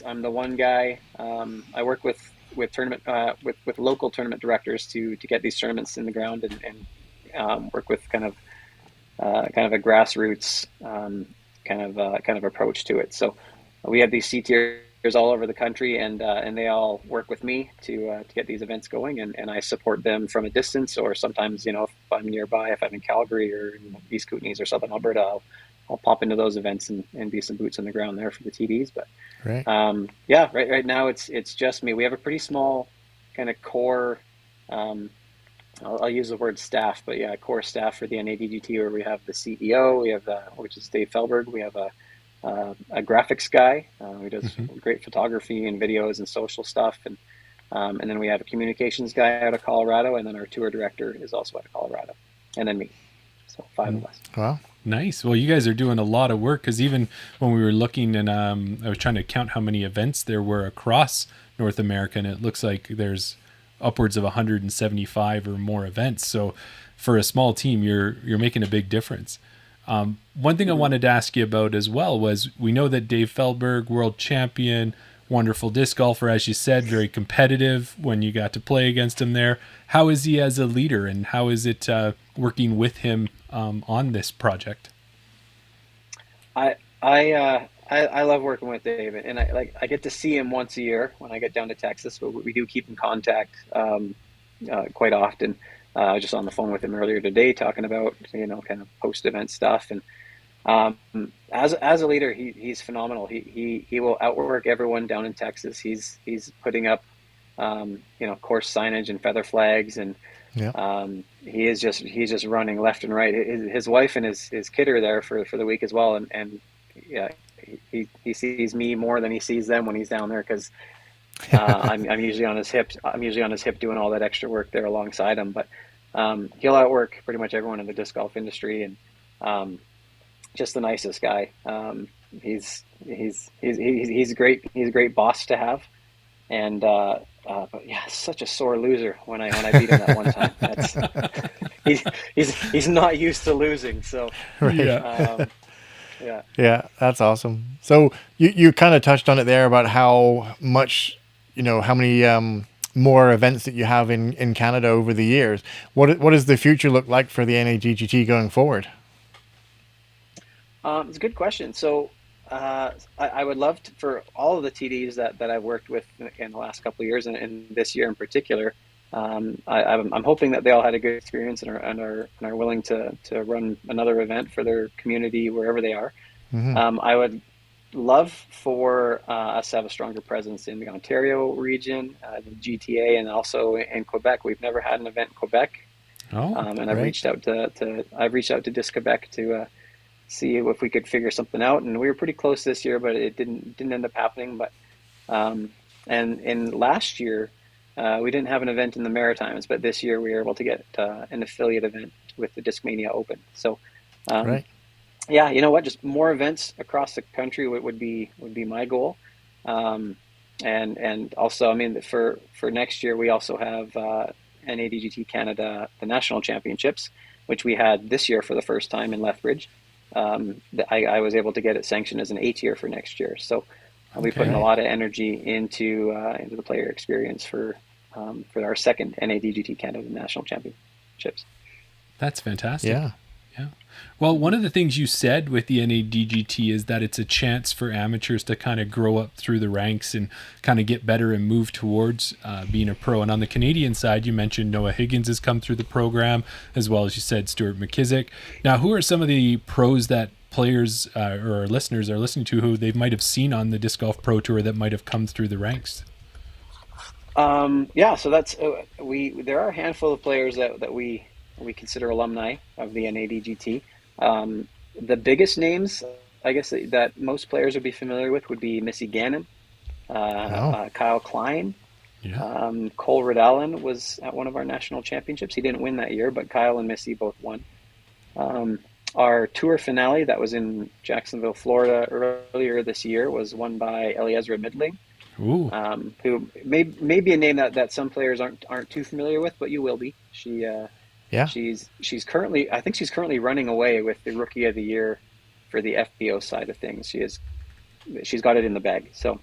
Speaker 4: I'm the one guy. I work with tournament with local tournament directors to get these tournaments in the ground, and work with kind of a grassroots kind of approach to it. So we have these CTers all over the country, and they all work with me to get these events going, and I support them from a distance, or sometimes if I'm nearby, if I'm in Calgary or East Kootenays or Southern Alberta, I'll pop into those events and be some boots on the ground there for the TDs. But
Speaker 3: right.
Speaker 4: Right now it's just me. We have a pretty small kind of core I'll use the word staff, but yeah, core staff for the NADGT, where we have the CEO, we have which is Dave Feldberg, we have a graphics guy who does
Speaker 2: Hmm.
Speaker 4: great photography and videos and social stuff, and then we have a communications guy out of Colorado, and then our tour director is also out of Colorado, and then me. So 5 of us.
Speaker 3: Wow.
Speaker 2: Nice. Well, you guys are doing a lot of work, because even when we were looking, and I was trying to count how many events there were across North America, and it looks like there's upwards of 175 or more events. So for a small team, you're making a big difference. One thing I wanted to ask you about as well was, we know that Dave Feldberg, world champion, wonderful disc golfer, as you said, very competitive when you got to play against him there. How is he as a leader, and how is it working with him on this project?
Speaker 4: I love working with David, and I get to see him once a year when I get down to Texas, but we do keep in contact quite often. I was just on the phone with him earlier today talking about kind of post event stuff, and as a leader, he's phenomenal. He will outwork everyone down in Texas. He's putting up course signage and feather flags, and
Speaker 3: Yeah.
Speaker 4: he's just running left and right. His wife and his kid are there for the week as well, and yeah, he sees me more than he sees them when he's down there, because I'm usually on his hip. I'm usually on his hip doing all that extra work there alongside him. But he'll outwork pretty much everyone in the disc golf industry, and just the nicest guy. He's great. He's a great boss to have, and but yeah, such a sore loser when I beat him that one time. That's he's not used to losing, so
Speaker 3: Right.
Speaker 2: Yeah.
Speaker 4: yeah.
Speaker 3: Yeah, that's awesome. So you kind of touched on it there about how much, how many more events that you have in Canada over the years. What does the future look like for the NADGT going forward?
Speaker 4: It's a good question. So I would love for all of the TDs that I've worked with in the last couple of years, and this year in particular. I'm hoping that they all had a good experience, and are willing to run another event for their community wherever they are.
Speaker 3: Hmm.
Speaker 4: I would love for us to have a stronger presence in the Ontario region, the GTA, and also in Quebec. We've never had an event in Quebec,
Speaker 2: Oh,
Speaker 4: and I've
Speaker 3: Right.
Speaker 4: reached out to Disc Quebec to see if we could figure something out. And we were pretty close this year, but it didn't end up happening. But and in last year, we didn't have an event in the Maritimes, but this year we were able to get an affiliate event with the Discmania Open. So, um,
Speaker 3: Right.
Speaker 4: yeah, you know what? Just more events across the country would be my goal. Um, and also, I mean, for next year, we also have NADGT Canada, the national championships, which we had this year for the first time in Lethbridge. I was able to get it sanctioned as an A tier for next year. So I'll be putting a
Speaker 3: Right.
Speaker 4: lot of energy into the player experience for our second NADGT Canada National Championships.
Speaker 2: that's fantastic.
Speaker 3: Yeah.
Speaker 2: Yeah. Well, one of the things you said with the NADGT is that it's a chance for amateurs to kind of grow up through the ranks and kind of get better and move towards being a pro. And on the Canadian side, you mentioned Noah Higgins has come through the program, as well as you said Stuart McKissick. Now, who are some of the pros that players or our listeners are listening to, who they might have seen on the Disc Golf Pro Tour that might have come through the ranks?
Speaker 4: Yeah, so that's there are a handful of players that we consider alumni of the NADGT. The biggest names, I guess, that most players would be familiar with would be Missy Gannon,
Speaker 3: Oh.
Speaker 4: Kyle Klein,
Speaker 2: Yeah.
Speaker 4: Cole Riddallen was at one of our national championships. He didn't win that year, but Kyle and Missy both won. Um, our tour finale that was in Jacksonville, Florida earlier this year was won by Eliezra Midling,
Speaker 2: Ooh.
Speaker 4: who may be a name that some players aren't too familiar with, but you will be.
Speaker 3: Yeah.
Speaker 4: She's currently, I think she's currently running away with the Rookie of the Year for the FBO side of things. She's got it in the bag. So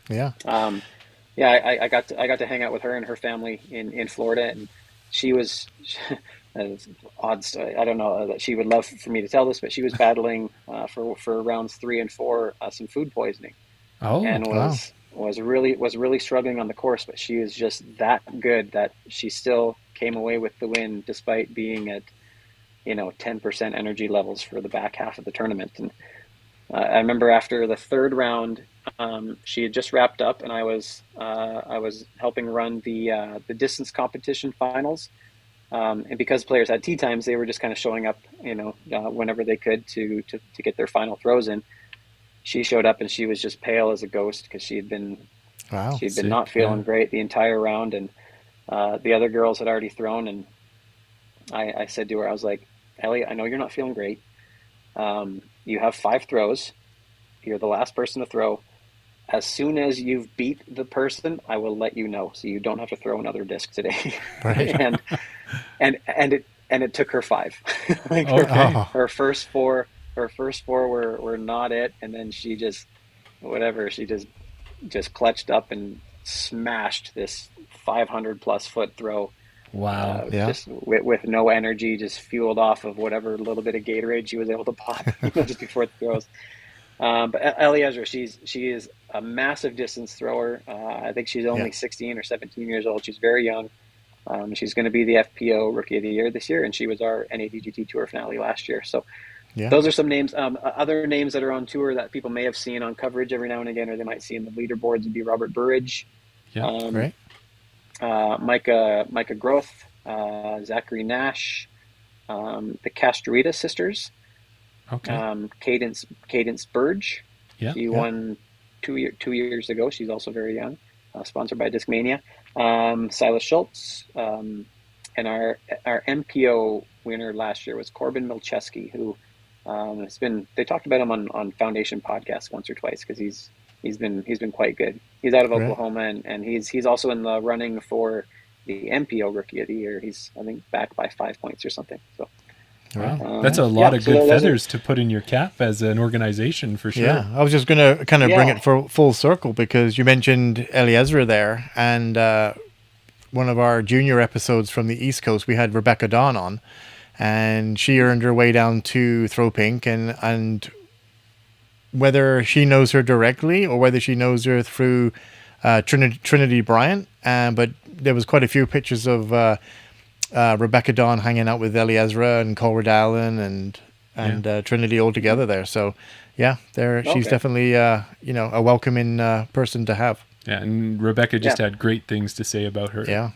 Speaker 3: Yeah.
Speaker 4: yeah, I got to hang out with her and her family in Florida, and she was odd story. I don't know that she would love for me to tell this, but she was battling for rounds 3 and 4 some food poisoning,
Speaker 2: Oh,
Speaker 4: and
Speaker 3: Wow.
Speaker 4: was really struggling on the course. But she is just that good that she still came away with the win despite being at 10% energy levels for the back half of the tournament. And I remember after the third round, she had just wrapped up, and I was helping run the distance competition finals. And because players had tee times, they were just kind of showing up, whenever they could to get their final throws in. She showed up and she was just pale as a ghost because
Speaker 3: Wow.
Speaker 4: she'd been
Speaker 2: Sick,
Speaker 4: not feeling
Speaker 2: yeah.
Speaker 4: great the entire round, and the other girls had already thrown. And I said to her, I was like, Ellie, I know you're not feeling great. You have 5 throws. You're the last person to throw. As soon as you've beat the person, I will let you know, so you don't have to throw another disc today.
Speaker 3: Right.
Speaker 4: And it took her 5. Like
Speaker 2: Okay.
Speaker 3: Oh,
Speaker 4: her first 4, were not it, and then she just clutched up and smashed this 500 plus foot throw,
Speaker 2: Wow.
Speaker 3: yeah.
Speaker 4: just with no energy, just fueled off of whatever little bit of Gatorade she was able to pop, just before the throws. But Eliezer, she is a massive distance thrower. I think she's
Speaker 3: Yeah.
Speaker 4: only 16 or 17 years old. She's very young. She's going to be the FPO Rookie of the Year this year, and she was our NADGT Tour finale last year. So
Speaker 3: Yeah.
Speaker 4: those are some names. Other names that are on tour that people may have seen on coverage every now and again, or they might see in the leaderboards, would be Robert Burridge,
Speaker 2: Yeah.
Speaker 4: um,
Speaker 3: Right.
Speaker 4: Micah Groth, Zachary Nash, the Castrita sisters,
Speaker 2: Okay.
Speaker 4: Cadence Burge.
Speaker 2: Yeah.
Speaker 4: She
Speaker 3: Yeah.
Speaker 4: won 2 years ago. She's also very young. Sponsored by Discmania. Silas Schultz, and our MPO winner last year was Corbin Milcheski, who has been. They talked about him on Foundation podcasts once or twice because he's been quite good. He's out of
Speaker 3: Right.
Speaker 4: Oklahoma, and he's also in the running for the MPO Rookie of the Year. He's, I think, back by 5 points or something. So
Speaker 2: Wow. That's a lot of
Speaker 4: so
Speaker 2: good
Speaker 4: those
Speaker 2: feathers to put in your cap as an organization for sure.
Speaker 3: Yeah, I was just going to kind of bring
Speaker 4: Yeah.
Speaker 3: it for full circle because you mentioned Eliezer there, and one of our junior episodes from the East Coast, we had Rebecca Dawn on, and she earned her way down to Throw Pink, and whether she knows her directly or whether she knows her through Trinity Bryant, but there was quite a few pictures of Rebecca Dawn hanging out with Eliezer and Colbert Allen and Trinity all together there. So yeah, she's
Speaker 4: Okay.
Speaker 3: definitely a welcoming person to have.
Speaker 2: Yeah. And Rebecca just
Speaker 4: Yeah.
Speaker 2: had great things to say about her.
Speaker 3: Yeah,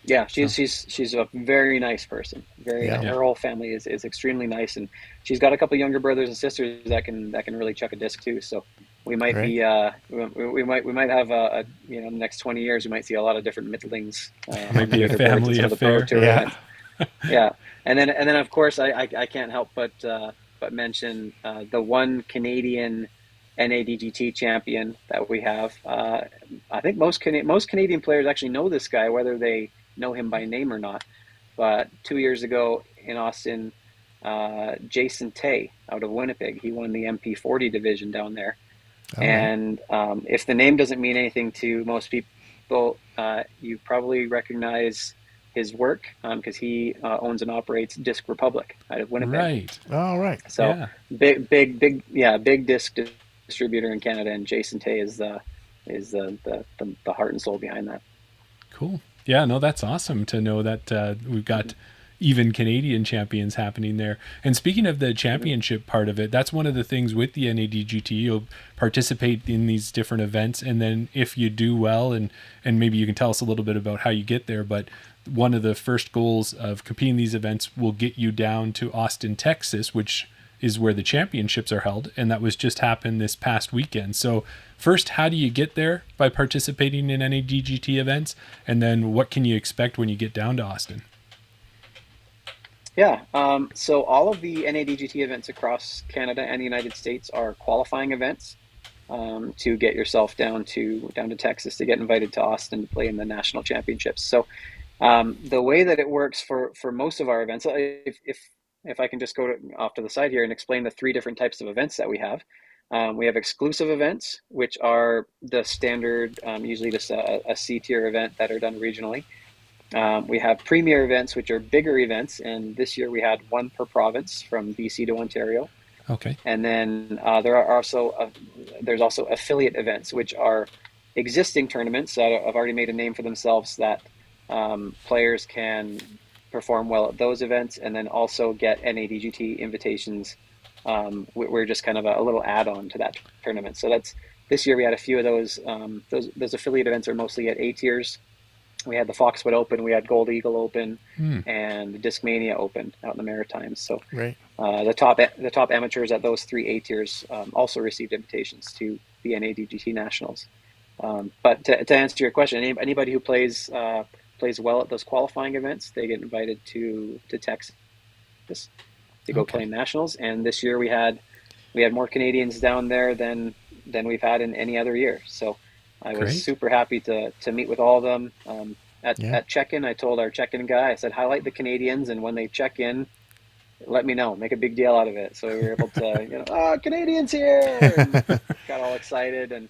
Speaker 4: Yeah, she's a very nice person. Very,
Speaker 3: Yeah.
Speaker 4: her whole family is extremely nice, and she's got a couple younger brothers and sisters that can really chuck a disc too. So we might
Speaker 3: Right.
Speaker 4: be we might have the next 20 years we might see a lot of different middlings.
Speaker 2: Might be a
Speaker 4: leaderboards
Speaker 2: family
Speaker 4: and some of the Pro
Speaker 2: affair.
Speaker 4: Tour
Speaker 3: Yeah.
Speaker 4: events. Yeah, and then of course I can't help but mention the one Canadian NADGT champion that we have. I think most Canadian players actually know this guy, whether they know him by name or not. But 2 years ago in Austin, Jason Tay out of Winnipeg, he won the MP40 division down there.
Speaker 3: Oh,
Speaker 4: And if the name doesn't mean anything to most people, you probably recognize his work because he owns and operates Disc Republic out of Winnipeg.
Speaker 2: Right.
Speaker 3: all right.
Speaker 4: So
Speaker 2: Yeah.
Speaker 4: big disc distributor in Canada, and Jason Tay is the heart and soul behind that.
Speaker 2: Cool. Yeah, no, that's awesome to know that we've got even Canadian champions happening there. And speaking of the championship part of it, that's one of the things with the NADGT. You'll participate in these different events, and then if you do well, and maybe you can tell us a little bit about how you get there, but one of the first goals of competing in these events will get you down to Austin, Texas, which is where the championships are held, and that was just happened this past weekend. So first, how do you get there? By participating in NADGT events, and then what can you expect when you get down to Austin?
Speaker 4: Yeah, so all of the NADGT events across Canada and the United States are qualifying events to get yourself down to Texas to get invited to Austin to play in the national championships. So the way that it works for most of our events, if I can just off to the side here and explain the 3 different types of events that we have. We have exclusive events, which are the standard, usually just a C-tier event that are done regionally. We have premier events, which are bigger events, and this year we had 1 per province from BC to Ontario.
Speaker 2: Okay.
Speaker 4: And then there's also affiliate events, which are existing tournaments that have already made a name for themselves that players can perform well at those events, and then also get NADGT invitations. We're just kind of a little add-on to that tournament. So this year we had a few of those. Those affiliate events are mostly at A tiers. We had the Foxwood Open, we had Gold Eagle Open,
Speaker 2: Hmm.
Speaker 4: and the Discmania Open out in the Maritimes. So
Speaker 3: Right.
Speaker 4: the top amateurs at those three A tiers also received invitations to the NADGT Nationals. But to answer your question, anybody who plays well at those qualifying events, they get invited to Texas to go play in nationals. And this year we had more Canadians down there than we've had in any other year. So I was
Speaker 2: Great.
Speaker 4: super happy to meet with all of them.
Speaker 3: Yeah.
Speaker 4: At check-in, I told our check-in guy, I said, highlight the Canadians, and when they check in, let me know, make a big deal out of it. So we were able to, Canadians here, and got all excited. And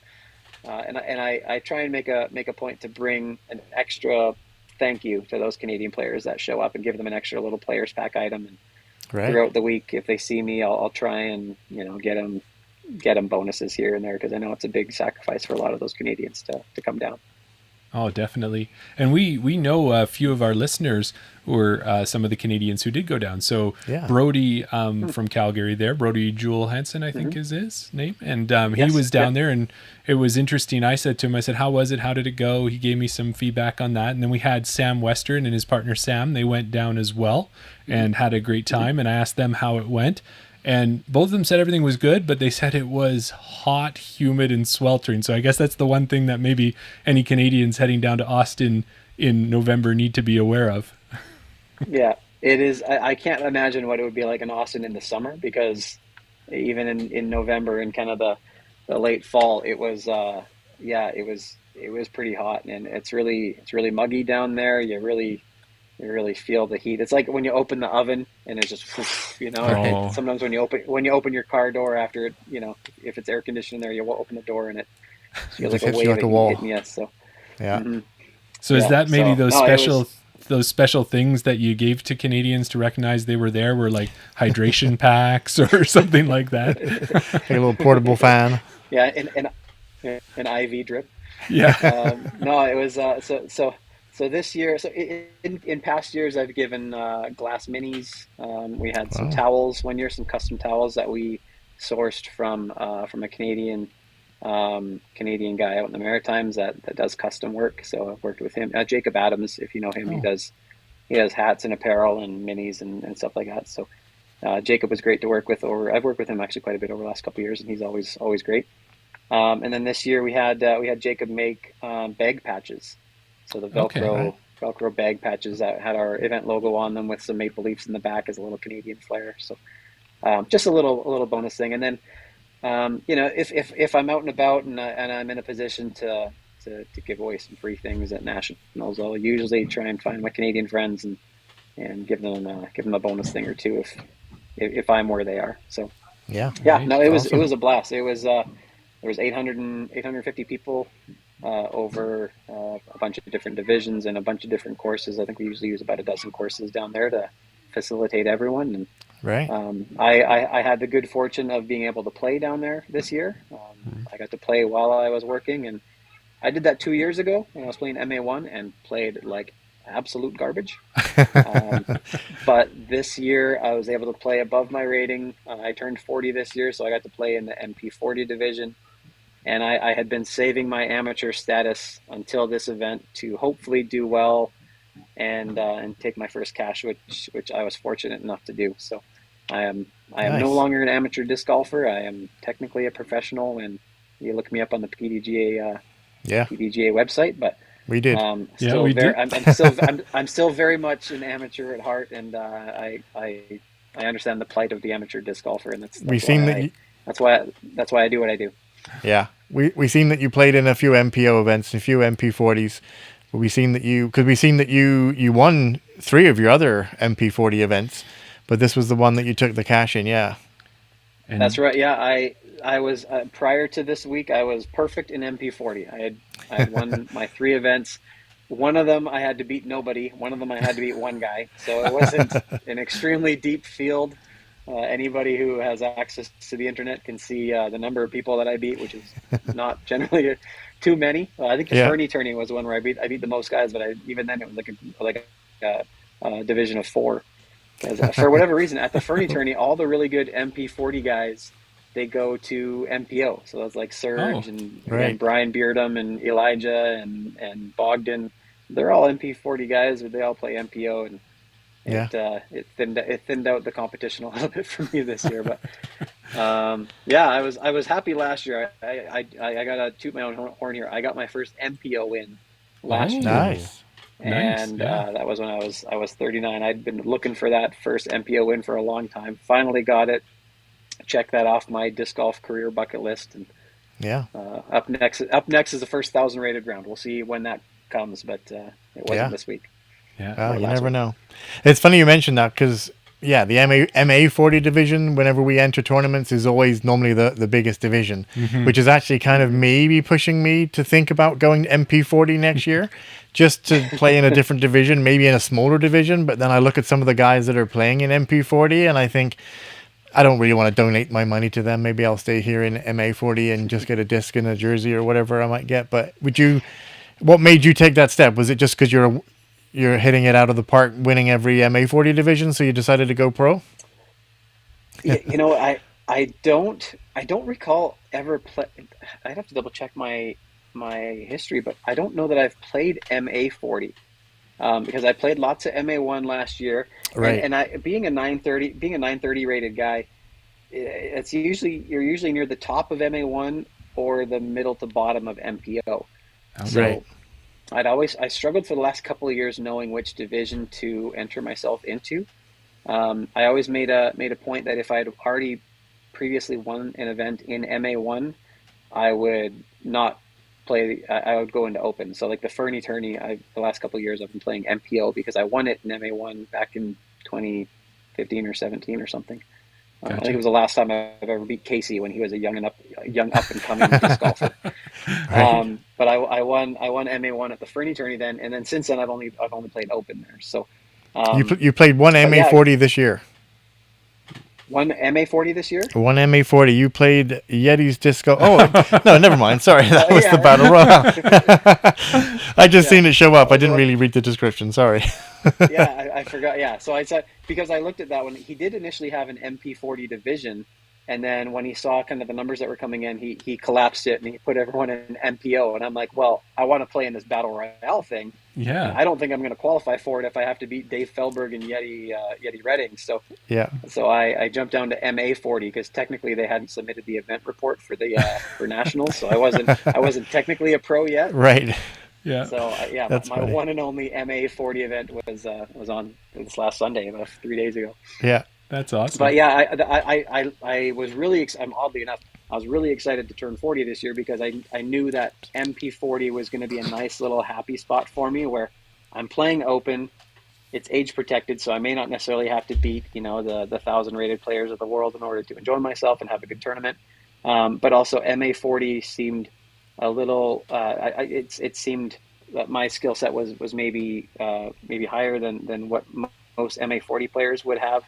Speaker 4: I try and make a point to bring an extra thank you to those Canadian players that show up and give them an extra little players pack item. And
Speaker 3: Right.
Speaker 4: throughout the week, if they see me, I'll try and get them bonuses here and there, because I know it's a big sacrifice for a lot of those Canadians to come down.
Speaker 2: Oh, definitely. And we know a few of our listeners were some of the Canadians who did go down. So
Speaker 3: Yeah.
Speaker 2: Brody from Calgary there, Brody Jewel Hansen, I think is his name. And he
Speaker 4: Yes.
Speaker 2: was down there, and it was interesting. I said to him, I said, how was it? How did it go? He gave me some feedback on that. And then we had Sam Western and his partner Sam. They went down as well and had a great time. And I asked them how it went. And both of them said everything was good, but they said it was hot, humid, and sweltering. So I guess that's the one thing that maybe any Canadians heading down to Austin in November need to be aware of.
Speaker 4: Yeah, it is. I can't imagine what it would be like in Austin in the summer, because even in November and kind of the late fall, it was it was pretty hot, and it's really muggy down there. You really feel the heat. It's like when you open the oven and it's just,
Speaker 2: Oh.
Speaker 4: Sometimes when you open your car door after it, if it's air conditioned there, you open the door and it feels like
Speaker 3: just
Speaker 4: a
Speaker 3: hits
Speaker 4: wave
Speaker 3: you like
Speaker 4: of
Speaker 3: a
Speaker 4: heat
Speaker 3: wall.
Speaker 4: hitting you. So
Speaker 3: Yeah.
Speaker 2: So is
Speaker 4: Yeah,
Speaker 2: that maybe
Speaker 4: so-
Speaker 2: those
Speaker 4: no, it
Speaker 2: special
Speaker 4: was-
Speaker 2: those special things that you gave to Canadians to recognize they were there, were like hydration packs or something like that?
Speaker 3: Like a little portable fan.
Speaker 4: yeah, an IV drip.
Speaker 2: Yeah.
Speaker 4: No, it was so this year. So in past years, I've given glass minis. We had some
Speaker 3: Wow.
Speaker 4: towels one year, some custom towels that we sourced from a Canadian guy out in the Maritimes that does custom work. So I've worked with him. Jacob Adams, if you know him,
Speaker 3: Oh.
Speaker 4: he does hats and apparel and minis and stuff like that. So Jacob was great to work with. I've worked with him actually quite a bit over the last couple of years, and he's always great. And then this year we had Jacob make bag patches. So the Velcro bag patches that had our event logo on them with some maple leafs in the back as a little Canadian flair. So just a little bonus thing. And then if I'm out and about and I'm in a position to give away some free things at nationals, I'll usually try and find my Canadian friends and give them a bonus thing or two if I'm where they are. So
Speaker 3: Yeah.
Speaker 2: Right.
Speaker 4: no, it was
Speaker 3: Awesome.
Speaker 4: a blast. It was there was 850 people over a bunch of different divisions and a bunch of different courses. I think we usually use about a dozen courses down there to facilitate everyone. And
Speaker 3: Right.
Speaker 4: I had the good fortune of being able to play down there this year. I got to play while I was working, and I did that 2 years ago when I was playing MA1 and played like absolute garbage. But this year I was able to play above my rating. I turned 40 this year, so I got to play in the MP40 division. And I had been saving my amateur status until this event to hopefully do well and take my first cash, which I was fortunate enough to do. So I am
Speaker 3: Nice.
Speaker 4: no longer an amateur disc golfer. I am technically a professional, and you look me up on the PDGA
Speaker 3: Yeah.
Speaker 4: website. But
Speaker 3: We did.
Speaker 4: still
Speaker 2: we
Speaker 4: very,
Speaker 2: did.
Speaker 4: I'm still very much an amateur at heart, and I understand the plight of the amateur disc golfer, and
Speaker 3: We've seen that.
Speaker 4: that's why I do what I do.
Speaker 3: Yeah, we seen that you played in a few MPO events, a few MP40s. But we seen that you won 3 of your other MP40 events, but this was the one that you took the cash in. Yeah.
Speaker 2: And
Speaker 4: That's right. Yeah, I was prior to this week, I was perfect in MP40. I had won my 3 events. One of them I had to beat nobody. One of them I had to beat one guy. So it wasn't an extremely deep field. Anybody who has access to the internet can see the number of people that I beat, which is not generally too many. I think the Fernie tourney was one where I beat the most guys, but even then it was like a division of 4. Because for whatever reason, at the Fernie tourney, all the really good MP40 guys, they go to MPO. So that's like Serge and
Speaker 3: right.
Speaker 4: Brian Beardham and Elijah and Bogdan. they're all MP40 guys, or they all play MPO, and
Speaker 3: Yeah.
Speaker 4: it thinned out the competition a little bit for me this year. But yeah, I was happy last year. I got to toot my own horn here. I got my first MPO win last
Speaker 2: Oh,
Speaker 4: year,
Speaker 3: Nice.
Speaker 2: nice.
Speaker 4: and
Speaker 2: Yeah.
Speaker 4: that was when I was 39. I'd been looking for that first MPO win for a long time. Finally got it. Check that off my disc golf career bucket list. And
Speaker 3: Yeah.
Speaker 4: up next is the first 1,000 rated round. We'll see when that comes, but it wasn't
Speaker 3: Yeah.
Speaker 4: this week
Speaker 2: Yeah.
Speaker 3: Oh,
Speaker 4: or
Speaker 3: you
Speaker 4: last
Speaker 3: never
Speaker 4: week.
Speaker 3: know. It's funny you mentioned that because, yeah, the MA40 division, whenever we enter tournaments, is always normally the biggest division, which is actually kind of maybe pushing me to think about going to MP40 next year just to play in a different division, maybe in a smaller division. But then I look at some of the guys that are playing in MP40 and I think, I don't really want to donate my money to them. Maybe I'll stay here in MA40 and just get a disc and a jersey or whatever I might get. But what made you take that step? Was it just because you're hitting it out of the park, winning every MA40 division, so you decided to go pro?
Speaker 4: I don't recall ever play. I'd have to double check my history, but I don't know that I've played MA40. Because I played lots of MA1 last year,
Speaker 3: Right.
Speaker 4: and I being a 930 rated guy, you're usually near the top of MA1 or the middle to bottom of MPO. So
Speaker 3: Right.
Speaker 4: I struggled for the last couple of years knowing which division to enter myself into. I always made a point that if I had already previously won an event in MA1, I would not play. I would go into open. So like the Fernie tourney, the last couple of years I've been playing MPO because I won it in MA1 back in 2015 or 17 or something. I think
Speaker 2: Gotcha.
Speaker 4: it was the last time I've ever beat Casey when he was a young up and coming disc golfer.
Speaker 3: Right.
Speaker 4: But I won MA1 at the Fernie tourney then, and then since then I've only played open there. So,
Speaker 3: You played one
Speaker 4: but yeah,
Speaker 3: MA40 this year.
Speaker 4: won MA40 this year.
Speaker 3: One MA40. You played Yeti's Disco. Oh, no, never mind. Sorry. That was the
Speaker 4: Yeah,
Speaker 3: battle royal. I just
Speaker 4: yeah.
Speaker 3: seen it show up.
Speaker 4: That
Speaker 3: I
Speaker 4: was
Speaker 3: didn't
Speaker 4: one.
Speaker 3: really read the description. Sorry.
Speaker 4: Yeah, I forgot. Yeah, so I said because I looked at that one. He did initially have an MP40 division, and then when he saw kind of the numbers that were coming in, he collapsed it and he put everyone in MPO. And I'm like, well, I want to play in this battle royale thing, and
Speaker 2: Yeah.
Speaker 4: I don't think I'm going to qualify for it if I have to beat Dave Feldberg and Yeti Redding. So
Speaker 3: Yeah.
Speaker 4: so I jumped down to MA40 because technically they hadn't submitted the event report for nationals, so I wasn't technically a pro yet.
Speaker 3: Right.
Speaker 2: Yeah.
Speaker 4: So yeah,
Speaker 3: That's
Speaker 4: my
Speaker 3: funny.
Speaker 4: one and only MA40 event was on this last Sunday, about 3 days ago.
Speaker 3: Yeah.
Speaker 2: That's awesome.
Speaker 4: But yeah, I was really oddly enough, I was really excited to turn 40 this year because I knew that MP40 was going to be a nice little happy spot for me where I'm playing open. It's age protected, so I may not necessarily have to beat the 1,000 rated players of the world in order to enjoy myself and have a good tournament. But also MA40 seemed a little. It seemed that my skill set was maybe higher than what most MA40 players would have.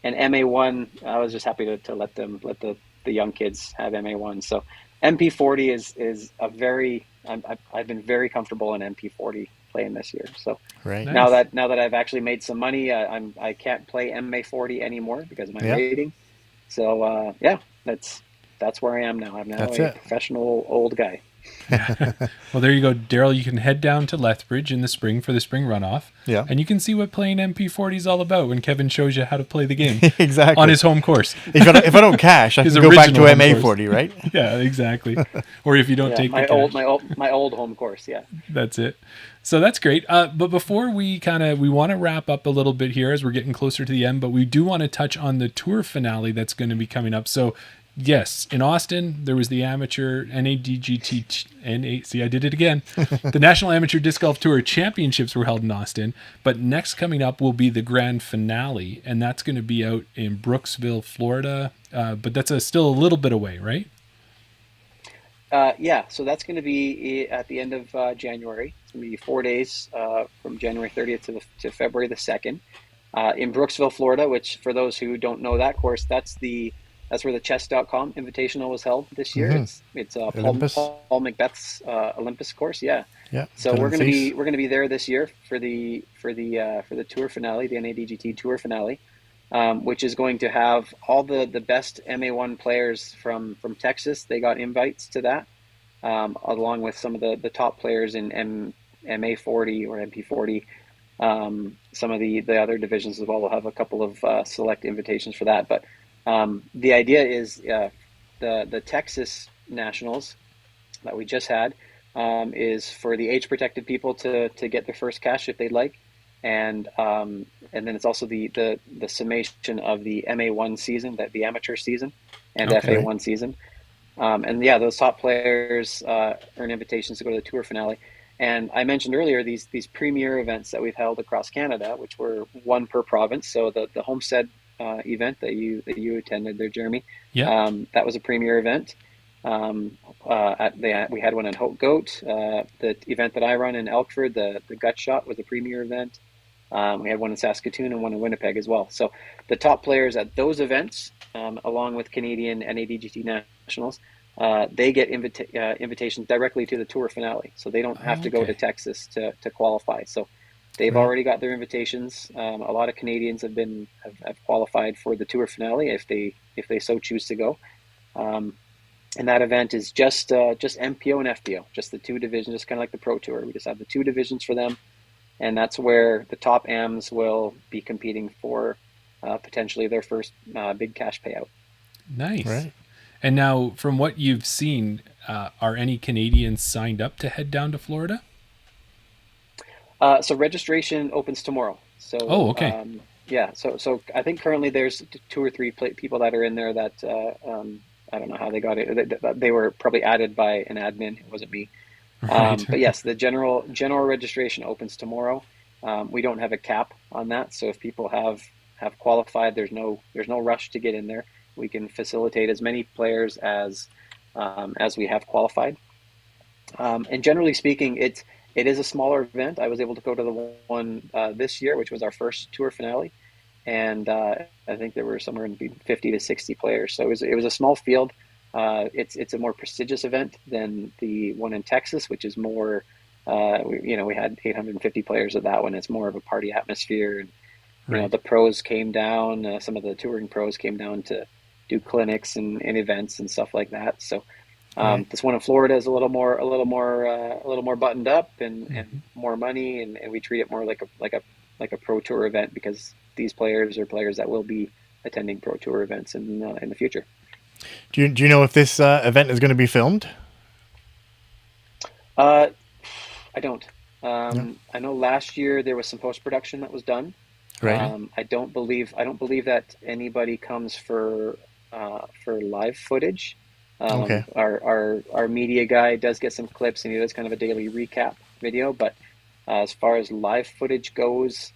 Speaker 4: And MA1, I was just happy to let the young kids have MA1. So MP40 is a very. I've been very comfortable in MP40 playing this year. So
Speaker 3: Right.
Speaker 2: Nice.
Speaker 4: now that I've actually made some money, I can't play MA40 anymore because of my
Speaker 3: Yeah.
Speaker 4: rating. So yeah, that's where I am now. I'm now
Speaker 3: That's
Speaker 4: a
Speaker 3: it.
Speaker 4: professional old guy.
Speaker 2: Well, there you go, Daryl. You can head down to Lethbridge in the spring for the spring runoff.
Speaker 3: Yeah.
Speaker 2: And you can see what playing MP40 is all about when Kevin shows you how to play the game
Speaker 3: Exactly.
Speaker 2: on his home course.
Speaker 3: If I don't cash, I
Speaker 2: His
Speaker 3: can go back to
Speaker 2: original home
Speaker 3: MA40, right?
Speaker 2: Yeah, exactly. Or if you don't
Speaker 4: Yeah,
Speaker 2: take
Speaker 4: my
Speaker 2: the
Speaker 4: old
Speaker 2: cash.
Speaker 4: my old home course. Yeah.
Speaker 2: That's it. So that's great. But before we want to wrap up a little bit here as we're getting closer to the end, but we do want to touch on the tour finale that's going to be coming up. So yes, in Austin, there was the amateur NADGT, see, I did it again. The National Amateur Disc Golf Tour Championships were held in Austin, but next coming up will be the grand finale, and that's going to be out in Brooksville, Florida. But that's still a little bit away, right?
Speaker 4: Yeah, so that's going to be at the end of January. It's going to be 4 days from January 30th to February the 2nd in Brooksville, Florida. Which, for those who don't know that course, that's where the Chess.com Invitational was held this year. It's
Speaker 3: Olympus.
Speaker 4: Paul Macbeth's Olympus course. Yeah.
Speaker 3: Yeah.
Speaker 4: So we're
Speaker 3: Dylan
Speaker 4: going to
Speaker 3: Cease.
Speaker 4: be there this year for the tour finale, the NADGT tour finale. Which is going to have all the best MA1 players from Texas. They got invites to that, along with some of the top players in MA40 or MP40. Some of the other divisions as well will have a couple of select invitations for that. But the idea is the Texas Nationals that we just had is for the age protected people to get their first cash if they'd like, and then it's also the summation of the MA1 season, that the amateur season, and FA1 season, and yeah, those top players earn invitations to go to the tour finale. And I mentioned earlier these premier events that we've held across Canada, which were one per province. So the Homestead event that you attended there, Jeremy, that was a premier event. We had one in Hope Goat. The event that I run in Elkford, the Gut Shot, was a premier event. We had one in Saskatoon and one in Winnipeg as well. So the top players at those events, along with Canadian NADGT Nationals, they get invitations directly to the tour finale. So they don't have to go to Texas to qualify. So they've already got their invitations. A lot of Canadians have qualified for the tour finale if they so choose to go. And that event is just MPO and FPO, just the two divisions, just kind of like the Pro Tour. We just have the two divisions for them, and that's where the top AMs will be competing for potentially their first big cash payout.
Speaker 2: Nice.
Speaker 3: Right.
Speaker 2: And now, from what you've seen, are any Canadians signed up to head down to Florida?
Speaker 4: So registration opens tomorrow. So
Speaker 2: okay.
Speaker 4: So I think currently there's 2 or 3 people that are in there that I don't know how they got it. They were probably added by an admin. It wasn't me.
Speaker 2: Right.
Speaker 4: But yes, the general registration opens tomorrow. We don't have a cap on that, so if people have qualified, there's no rush to get in there. We can facilitate as many players as we have qualified. And generally speaking, it is a smaller event. I was able to go to the one this year, which was our first tour finale, and I think there were somewhere in 50 to 60 players. So it was a small field. It's a more prestigious event than the one in Texas, which is more. We had 850 players at that one. It's more of a party atmosphere, and the pros came down. Some of the touring pros came down to do clinics and events and stuff like that. So this one in Florida is a little more buttoned up and more money, and we treat it more like a pro tour event, because these players are players that will be attending pro tour events in the future.
Speaker 3: Do you know if this event is going to be filmed?
Speaker 4: I don't. I know last year there was some post-production that was done.
Speaker 3: Right.
Speaker 4: I don't believe that anybody comes for live footage.
Speaker 3: Okay.
Speaker 4: Our media guy does get some clips, and he does kind of a daily recap video. But as far as live footage goes,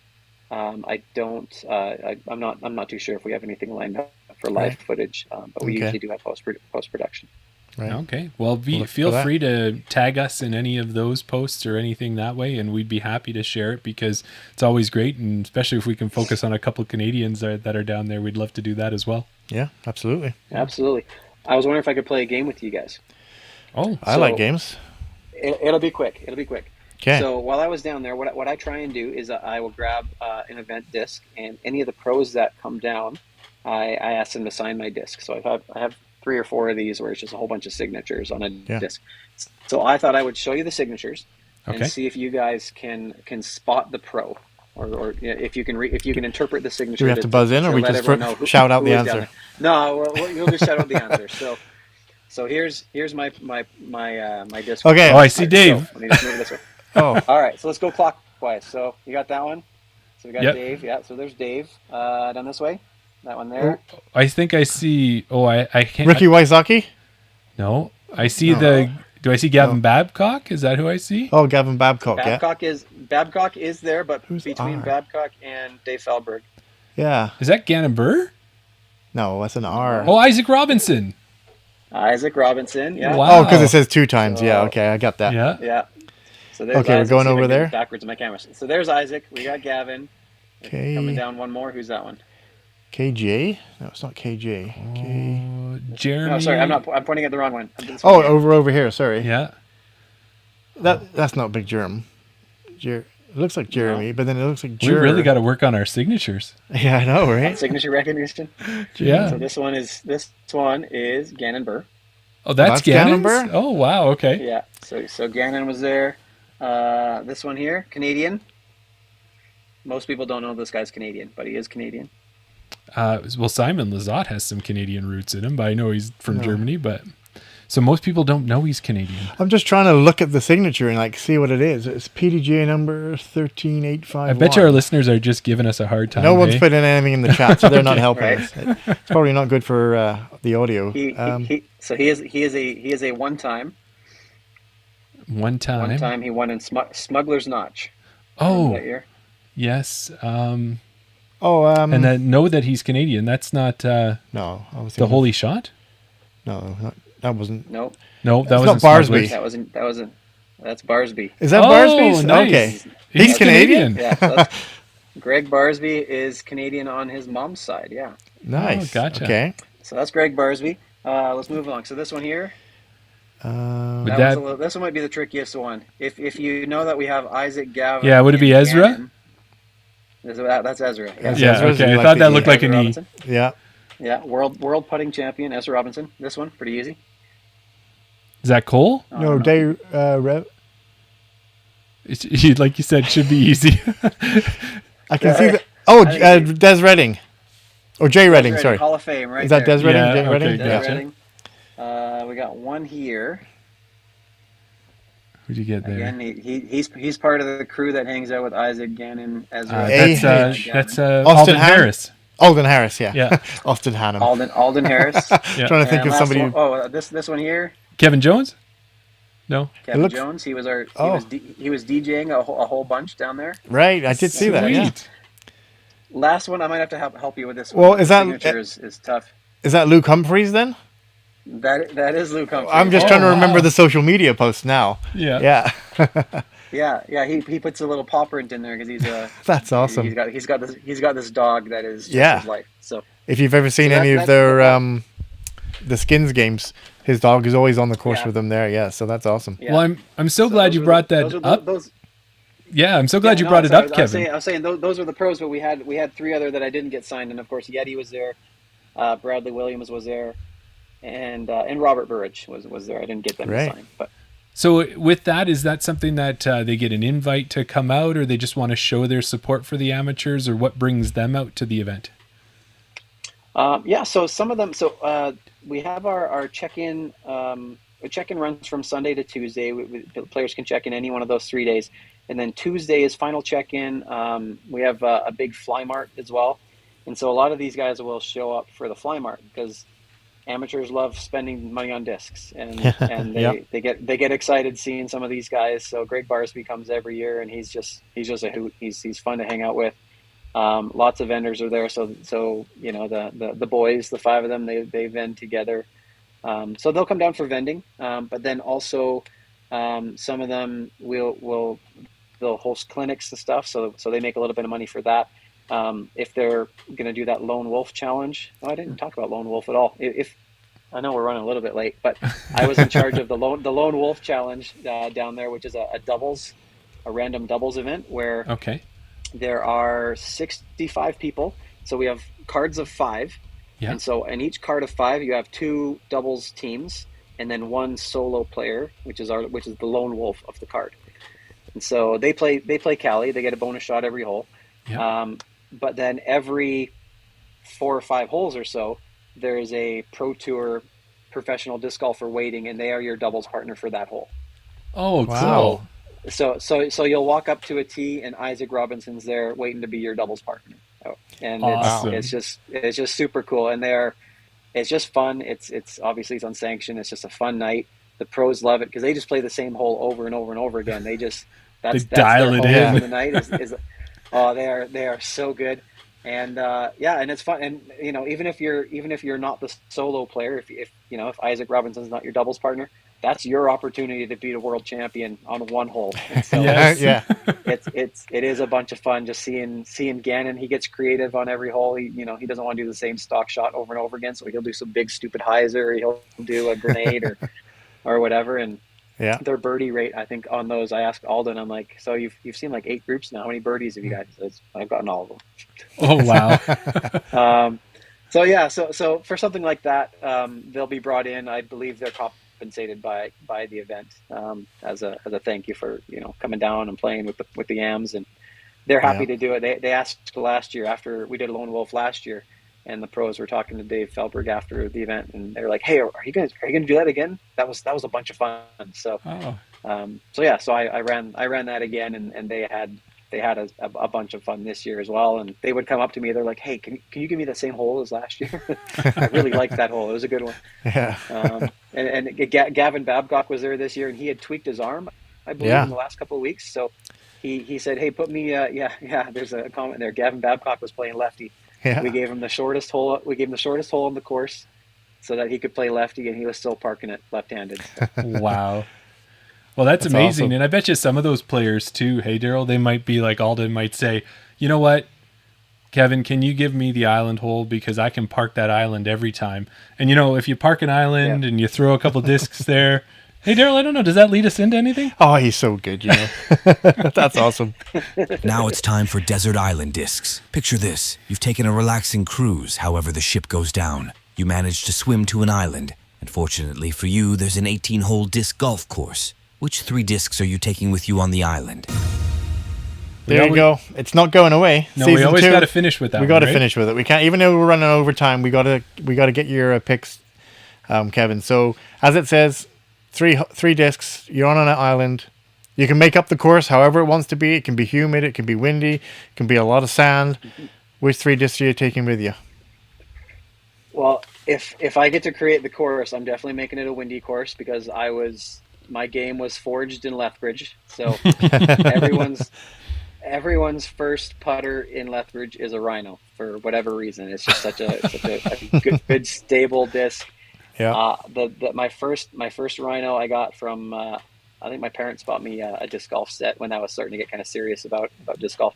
Speaker 4: I don't. I'm not too sure if we have anything lined up for live footage. But we usually do have post production.
Speaker 3: Right.
Speaker 2: Okay. Well, feel free to tag us in any of those posts or anything that way, and we'd be happy to share it, because it's always great, and especially if we can focus on a couple of Canadians that are down there, we'd love to do that as well.
Speaker 3: Yeah, absolutely.
Speaker 4: Absolutely. I was wondering if I could play a game with you guys.
Speaker 2: Oh,
Speaker 3: I like games.
Speaker 4: It'll be quick.
Speaker 3: Okay.
Speaker 4: So while I was down there, what I try and do is I will grab an event disc, and any of the pros that come down, I ask them to sign my disc. So I have 3 or 4 of these where it's just a whole bunch of signatures on a disc. So I thought I would show you the signatures and see if you guys can spot the pro, or if you can interpret the signature.
Speaker 3: Do we have to buzz in, or we just shout out the answer?
Speaker 4: No, we'll just shout out the answer. So here's my disc.
Speaker 3: Okay.
Speaker 2: Oh, I see Dave.
Speaker 4: So let me just move it this way.
Speaker 3: Oh.
Speaker 4: All right, so let's go clockwise. So you got that one? So we got
Speaker 2: Yep.
Speaker 4: Dave. Yeah, so there's Dave. Down this way. That one there.
Speaker 2: I think I see. Oh, I can't.
Speaker 3: Ricky Wysocki?
Speaker 2: No, I see Do I see Gavin Babcock? Is that who I see?
Speaker 3: Oh, Gavin Babcock.
Speaker 4: Babcock is there, but
Speaker 3: Who's
Speaker 4: between
Speaker 3: R?
Speaker 4: Babcock and Dave Feldberg.
Speaker 3: Yeah.
Speaker 2: Is that Gannon Burr?
Speaker 3: No, that's an R.
Speaker 2: Oh, Isaac Robinson.
Speaker 4: Isaac Robinson. Yeah.
Speaker 2: Wow.
Speaker 3: Oh, because it says 2 times. Yeah. Okay, I got that.
Speaker 2: Yeah.
Speaker 4: Yeah. So there's
Speaker 3: Okay, we're
Speaker 4: Isaac.
Speaker 3: going
Speaker 4: See if I
Speaker 3: over
Speaker 4: can get
Speaker 3: there.
Speaker 4: backwards in my camera. So there's Isaac. We got Gavin.
Speaker 3: Okay.
Speaker 4: Coming down one more. Who's that one?
Speaker 3: KJ? No, it's not KJ.
Speaker 2: Jeremy.
Speaker 4: No, sorry, I'm pointing at the wrong one.
Speaker 3: Oh, over here. Sorry.
Speaker 2: Yeah.
Speaker 3: That's not Big Jerem. It looks like Jeremy, but then it looks like
Speaker 2: We really got to work on our signatures.
Speaker 3: Yeah, I know, right?
Speaker 4: Signature recognition.
Speaker 2: Yeah.
Speaker 4: So this one is Gannon Burr.
Speaker 2: Oh, that's
Speaker 3: Gannon
Speaker 2: Gannon's?
Speaker 3: Burr?
Speaker 2: Oh, wow. Okay.
Speaker 4: Yeah. So Gannon was there. This one here, Canadian. Most people don't know this guy's Canadian, but he is Canadian.
Speaker 2: Well, Simon Lizotte has some Canadian roots in him, but I know he's from Germany. But so most people don't know he's Canadian.
Speaker 3: I'm just trying to look at the signature and like see what it is. It's PDGA number 13851.
Speaker 2: I bet you our listeners are just giving us a hard time.
Speaker 3: No one's putting anything in the chat, so they're not helping
Speaker 4: Right.
Speaker 3: us. It's probably not good for the audio.
Speaker 4: He is a one-time.
Speaker 2: One time.
Speaker 4: One time he won in Smuggler's Notch.
Speaker 2: Oh,
Speaker 4: Remember that year?
Speaker 2: yes.
Speaker 3: and
Speaker 2: And then know that he's Canadian. That's not
Speaker 3: no, I was
Speaker 2: the
Speaker 3: thinking-
Speaker 2: Holy Shot.
Speaker 3: No, that wasn't.
Speaker 4: Nope.
Speaker 2: No, that
Speaker 3: That's
Speaker 2: wasn't
Speaker 3: not Barsby.
Speaker 2: Smugglers.
Speaker 4: That's Barsby.
Speaker 3: Is that
Speaker 2: Oh,
Speaker 3: Barsby's?
Speaker 2: nice.
Speaker 3: Okay,
Speaker 2: He's Canadian.
Speaker 4: Yeah, so that's, Greg Barsby is Canadian on his mom's side. Yeah.
Speaker 3: nice.
Speaker 2: Oh, gotcha.
Speaker 3: Okay.
Speaker 4: So that's Greg Barsby. Let's move along. So this one here,
Speaker 2: Would
Speaker 4: that
Speaker 2: that-
Speaker 4: was this one might be the trickiest one. If you know that we have Isaac Gavin.
Speaker 2: Yeah, would it be
Speaker 4: and
Speaker 2: Ezra?
Speaker 4: Gannon. That's Ezra. Yeah.
Speaker 3: That's
Speaker 2: Yeah,
Speaker 3: Ezra's
Speaker 2: okay. I
Speaker 3: like
Speaker 2: thought that
Speaker 3: the-
Speaker 2: looked like an
Speaker 4: Ezra
Speaker 2: E.
Speaker 4: Robinson.
Speaker 3: Yeah.
Speaker 4: Yeah, world putting champion Ezra Robinson. This one pretty easy.
Speaker 2: Is that Cole?
Speaker 3: No, Day Rev.
Speaker 2: Like you said, should be easy.
Speaker 3: I can see that. Oh,
Speaker 4: I think
Speaker 3: Des Redding. Or Jay Redding, sorry.
Speaker 4: Hall of Fame, right?
Speaker 3: Is that
Speaker 4: there.
Speaker 3: Des Redding?
Speaker 2: Yeah,
Speaker 3: Jay
Speaker 2: okay,
Speaker 3: Redding?
Speaker 4: Des
Speaker 2: gotcha.
Speaker 4: Redding. We got one here.
Speaker 2: Who'd you get there?
Speaker 4: Again, he's part of the crew that hangs out with Isaac Gannon, Ezra.
Speaker 2: That's
Speaker 3: Austin
Speaker 2: Alden
Speaker 3: Ham?
Speaker 2: Harris.
Speaker 3: Alden Harris, yeah.
Speaker 2: Yeah.
Speaker 3: Austin Hannum.
Speaker 4: Alden Harris.
Speaker 2: Yeah.
Speaker 3: Trying to think
Speaker 4: And
Speaker 3: of
Speaker 4: last
Speaker 3: somebody.
Speaker 4: one, this one here,
Speaker 2: Kevin Jones? No.
Speaker 4: Kevin
Speaker 3: looks-
Speaker 4: Jones. He was
Speaker 3: Oh.
Speaker 4: he was DJing a whole bunch down there.
Speaker 3: Right, I did see that. Yeah.
Speaker 2: Sweet.
Speaker 4: Last one, I might have to help you with this
Speaker 3: Well,
Speaker 4: one.
Speaker 3: is
Speaker 4: The
Speaker 3: that-
Speaker 4: signature is tough?
Speaker 3: Is that Luke Humphreys then?
Speaker 4: That is Luke Humphries.
Speaker 3: I'm just
Speaker 2: Oh,
Speaker 3: trying to remember
Speaker 2: wow.
Speaker 3: the social media posts now.
Speaker 2: Yeah.
Speaker 3: Yeah.
Speaker 4: Yeah. He puts a little paw print in there because he's a
Speaker 3: That's awesome.
Speaker 4: He's got this dog that is just
Speaker 3: Yeah.
Speaker 4: his life. So
Speaker 3: If you've ever seen
Speaker 4: So
Speaker 3: any
Speaker 4: that-
Speaker 3: of their
Speaker 4: that-
Speaker 3: the Skins games, his dog is always on the course
Speaker 4: Yeah.
Speaker 3: with them there. Yeah, so that's awesome.
Speaker 4: yeah.
Speaker 2: Well, I'm so glad
Speaker 4: those
Speaker 2: you
Speaker 4: were
Speaker 2: brought
Speaker 4: the-
Speaker 2: that
Speaker 4: those are the-
Speaker 2: up.
Speaker 4: those-
Speaker 2: Yeah, I'm so glad
Speaker 4: Yeah,
Speaker 2: you
Speaker 4: no,
Speaker 2: brought it
Speaker 4: sorry,
Speaker 2: up, Kevin.
Speaker 4: I was saying those were the pros, but we had three other that I didn't get signed, and of course Yeti was there, Bradley Williams was there, and Robert Burridge was there. I didn't get them
Speaker 3: Right.
Speaker 4: signed, but
Speaker 2: So with that, is that something that they get an invite to come out, or they just want to show their support for the amateurs, or what brings them out to the event?
Speaker 4: yeah. So some of them. So we have our check-in. Check-in runs from Sunday to Tuesday. Players can check in any one of those 3 days, and then Tuesday is final check-in. We have a big fly mart as well, and so a lot of these guys will show up for the fly mart because amateurs love spending money on discs, and
Speaker 3: Yep.
Speaker 4: they get excited seeing some of these guys. So Greg Barsby comes every year, and he's just a hoot. He's fun to hang out with. Lots of vendors are there, so you know the boys, the five of them, they vend together. So they'll come down for vending, but then also some of them they'll host clinics and stuff. So they make a little bit of money for that. If they're going to do that Lone Wolf challenge, I didn't talk about Lone Wolf at all. If I know we're running a little bit late, but I was in charge of the Lone Wolf challenge down there, which is a random doubles event where
Speaker 2: Okay.
Speaker 4: there are 65 people. So we have cards of 5.
Speaker 2: Yeah.
Speaker 4: And so in each card of 5, you have 2 doubles teams and then 1 solo player, which is the lone wolf of the card. And so they play Cali. They get a bonus shot every hole.
Speaker 2: Yeah.
Speaker 4: But then every 4 or 5 holes or so, there is a Pro Tour professional disc golfer waiting, and they are your doubles partner for that hole.
Speaker 2: Oh,
Speaker 3: Wow.
Speaker 2: cool.
Speaker 4: So you'll walk up to a tee, and Isaac Robinson's there waiting to be your doubles partner. And
Speaker 2: Awesome.
Speaker 4: it's just super cool, and it's just fun. It's obviously it's unsanctioned. It's just a fun night. The pros love it because they just play the same hole over and over and over again. That's
Speaker 2: dial
Speaker 4: their
Speaker 2: it
Speaker 4: hole
Speaker 2: in.
Speaker 4: for the night. Oh, they are so good, and yeah, and it's fun. And you know, even if you're not the solo player, if Isaac Robinson's not your doubles partner, that's your opportunity to beat a world champion on one hole. And so
Speaker 2: Yes.
Speaker 3: Yeah.
Speaker 4: it is a bunch of fun just seeing Gannon. He gets creative on every hole. He doesn't want to do the same stock shot over and over again, so he'll do some big stupid hyzer, or he'll do a grenade or whatever. And
Speaker 3: Yeah.
Speaker 4: their birdie rate, I think, on those, I asked Alden, I'm like, so you've seen like 8 groups now, how many birdies have you got? He says, I've gotten all of them.
Speaker 2: Oh, wow.
Speaker 4: So yeah, so for something like that, they'll be brought in. I believe their compensated by the event, as a thank you for, coming down and playing with the yams, and they're happy to do it. They asked last year, after we did Lone Wolf last year, and the pros were talking to Dave Feldberg after the event, and they're like, "Hey, are you going to do that again? That was a bunch of fun." So, so I ran that again, and they had a bunch of fun this year as well. And they would come up to me, they're like, "Hey, can you give me the same hole as last year?" I really liked that hole. It was a good one.
Speaker 3: Yeah.
Speaker 4: And Gavin Babcock was there this year, and he had tweaked his arm, I believe, in the last couple of weeks. So he said, "Hey, put me." There's a comment there. Gavin Babcock was playing lefty.
Speaker 3: Yeah.
Speaker 4: We gave him the shortest hole. We gave him the shortest hole in the course, so that he could play lefty, and he was still parking it left-handed. So.
Speaker 2: Wow. Well, that's amazing.
Speaker 3: Awesome.
Speaker 2: And I bet you some of those players too, hey, Daryl, they might be like Alden might say, "You know what, Kevin, can you give me the island hole, because I can park that island every time." And if you park an island and you throw a couple discs there, hey, Daryl, I don't know, does that lead us into anything?
Speaker 3: Oh, he's so good, That's awesome.
Speaker 1: Now it's time for desert island discs. Picture this. You've taken a relaxing cruise, however the ship goes down. You manage to swim to an island, and fortunately for you, there's an 18-hole disc golf course. Which 3 discs are you taking with you on the island?
Speaker 3: There you go. It's not going away.
Speaker 2: No, we always got to finish with that.
Speaker 3: We got to finish with it. We can't, even though we're running overtime. We got to get your picks, Kevin. So as it says, three discs. You're on an island. You can make up the course however it wants to be. It can be humid. It can be windy. It can be a lot of sand. Which 3 discs are you taking with you?
Speaker 4: Well, if I get to create the course, I'm definitely making it a windy course, because my game was forged in Lethbridge. So everyone's first putter in Lethbridge is a Rhino for whatever reason. It's just such a good stable disc.
Speaker 3: Yeah.
Speaker 4: My first Rhino I got from I think my parents bought me a disc golf set when I was starting to get kind of serious about disc golf,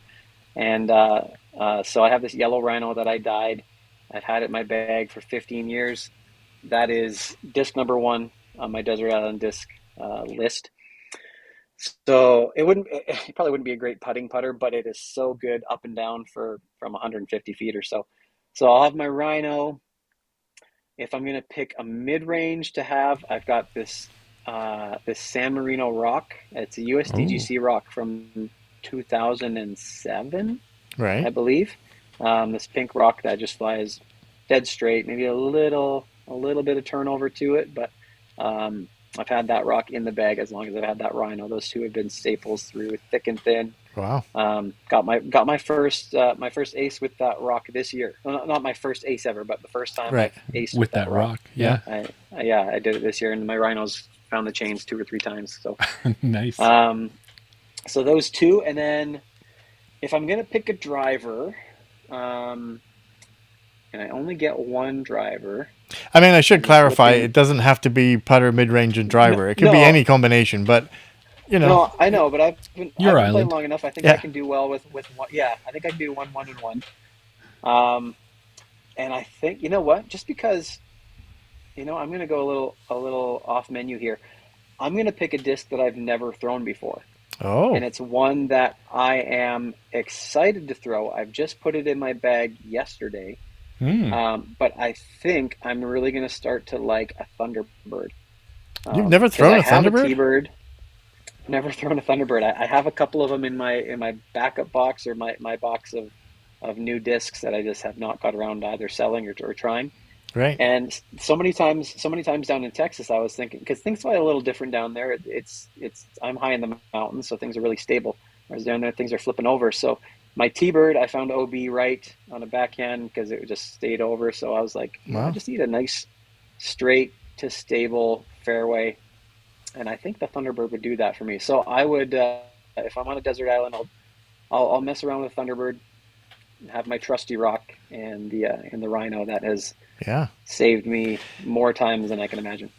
Speaker 4: and so I have this yellow Rhino that I dyed. I've had it in my bag for 15 years. That is disc number 1 on my desert island disc list. So it probably wouldn't be a great putting putter, but it is so good up and down from 150 feet or so. So I'll have my Rhino. If I'm going to pick a mid-range to have, I've got this San Marino rock. It's a USDGC rock from 2007,
Speaker 3: right?
Speaker 4: I believe. This pink rock that just flies dead straight, maybe a little bit of turnover to it, but I've had that rock in the bag as long as I've had that Rhino. Those 2 have been staples through thick and thin.
Speaker 3: Wow.
Speaker 4: Got my first ace with that rock this year. Well, not my first ace ever, but the first time I aced
Speaker 2: with that rock. Yeah.
Speaker 4: I did it this year, and my Rhinos found the chains 2 or 3 times. So
Speaker 2: nice.
Speaker 4: So those 2, and then if I'm gonna pick a driver, and I only get 1 driver.
Speaker 3: I mean, I should clarify, it doesn't have to be putter, mid-range, and driver. It could be any combination, but,
Speaker 4: No, I know, but I've been playing long enough. I think I can do well with 1. Yeah, I think I can do 1, 1, and 1. And I think, you know what? Just because, I'm going to go a little off menu here. I'm going to pick a disc that I've never thrown before.
Speaker 3: Oh.
Speaker 4: And it's one that I am excited to throw. I've just put it in my bag yesterday. But I think I'm really going to start to like a Thunderbird.
Speaker 3: You've never thrown a Thunderbird?
Speaker 4: T-Bird. Never thrown a Thunderbird. I have a couple of them in my backup box, or my box of new discs that I just have not got around to either selling or trying.
Speaker 3: Right.
Speaker 4: And so many times down in Texas, I was thinking, because things fly a little different down there. I'm high in the mountains, so things are really stable. Whereas down there, things are flipping over. So my T-Bird, I found OB right on a backhand because it just stayed over. So I was like, I just need a nice straight to stable fairway. And I think the Thunderbird would do that for me. So I would, if I'm on a desert island, I'll mess around with Thunderbird, have my trusty rock and the Rhino that has saved me more times than I can imagine.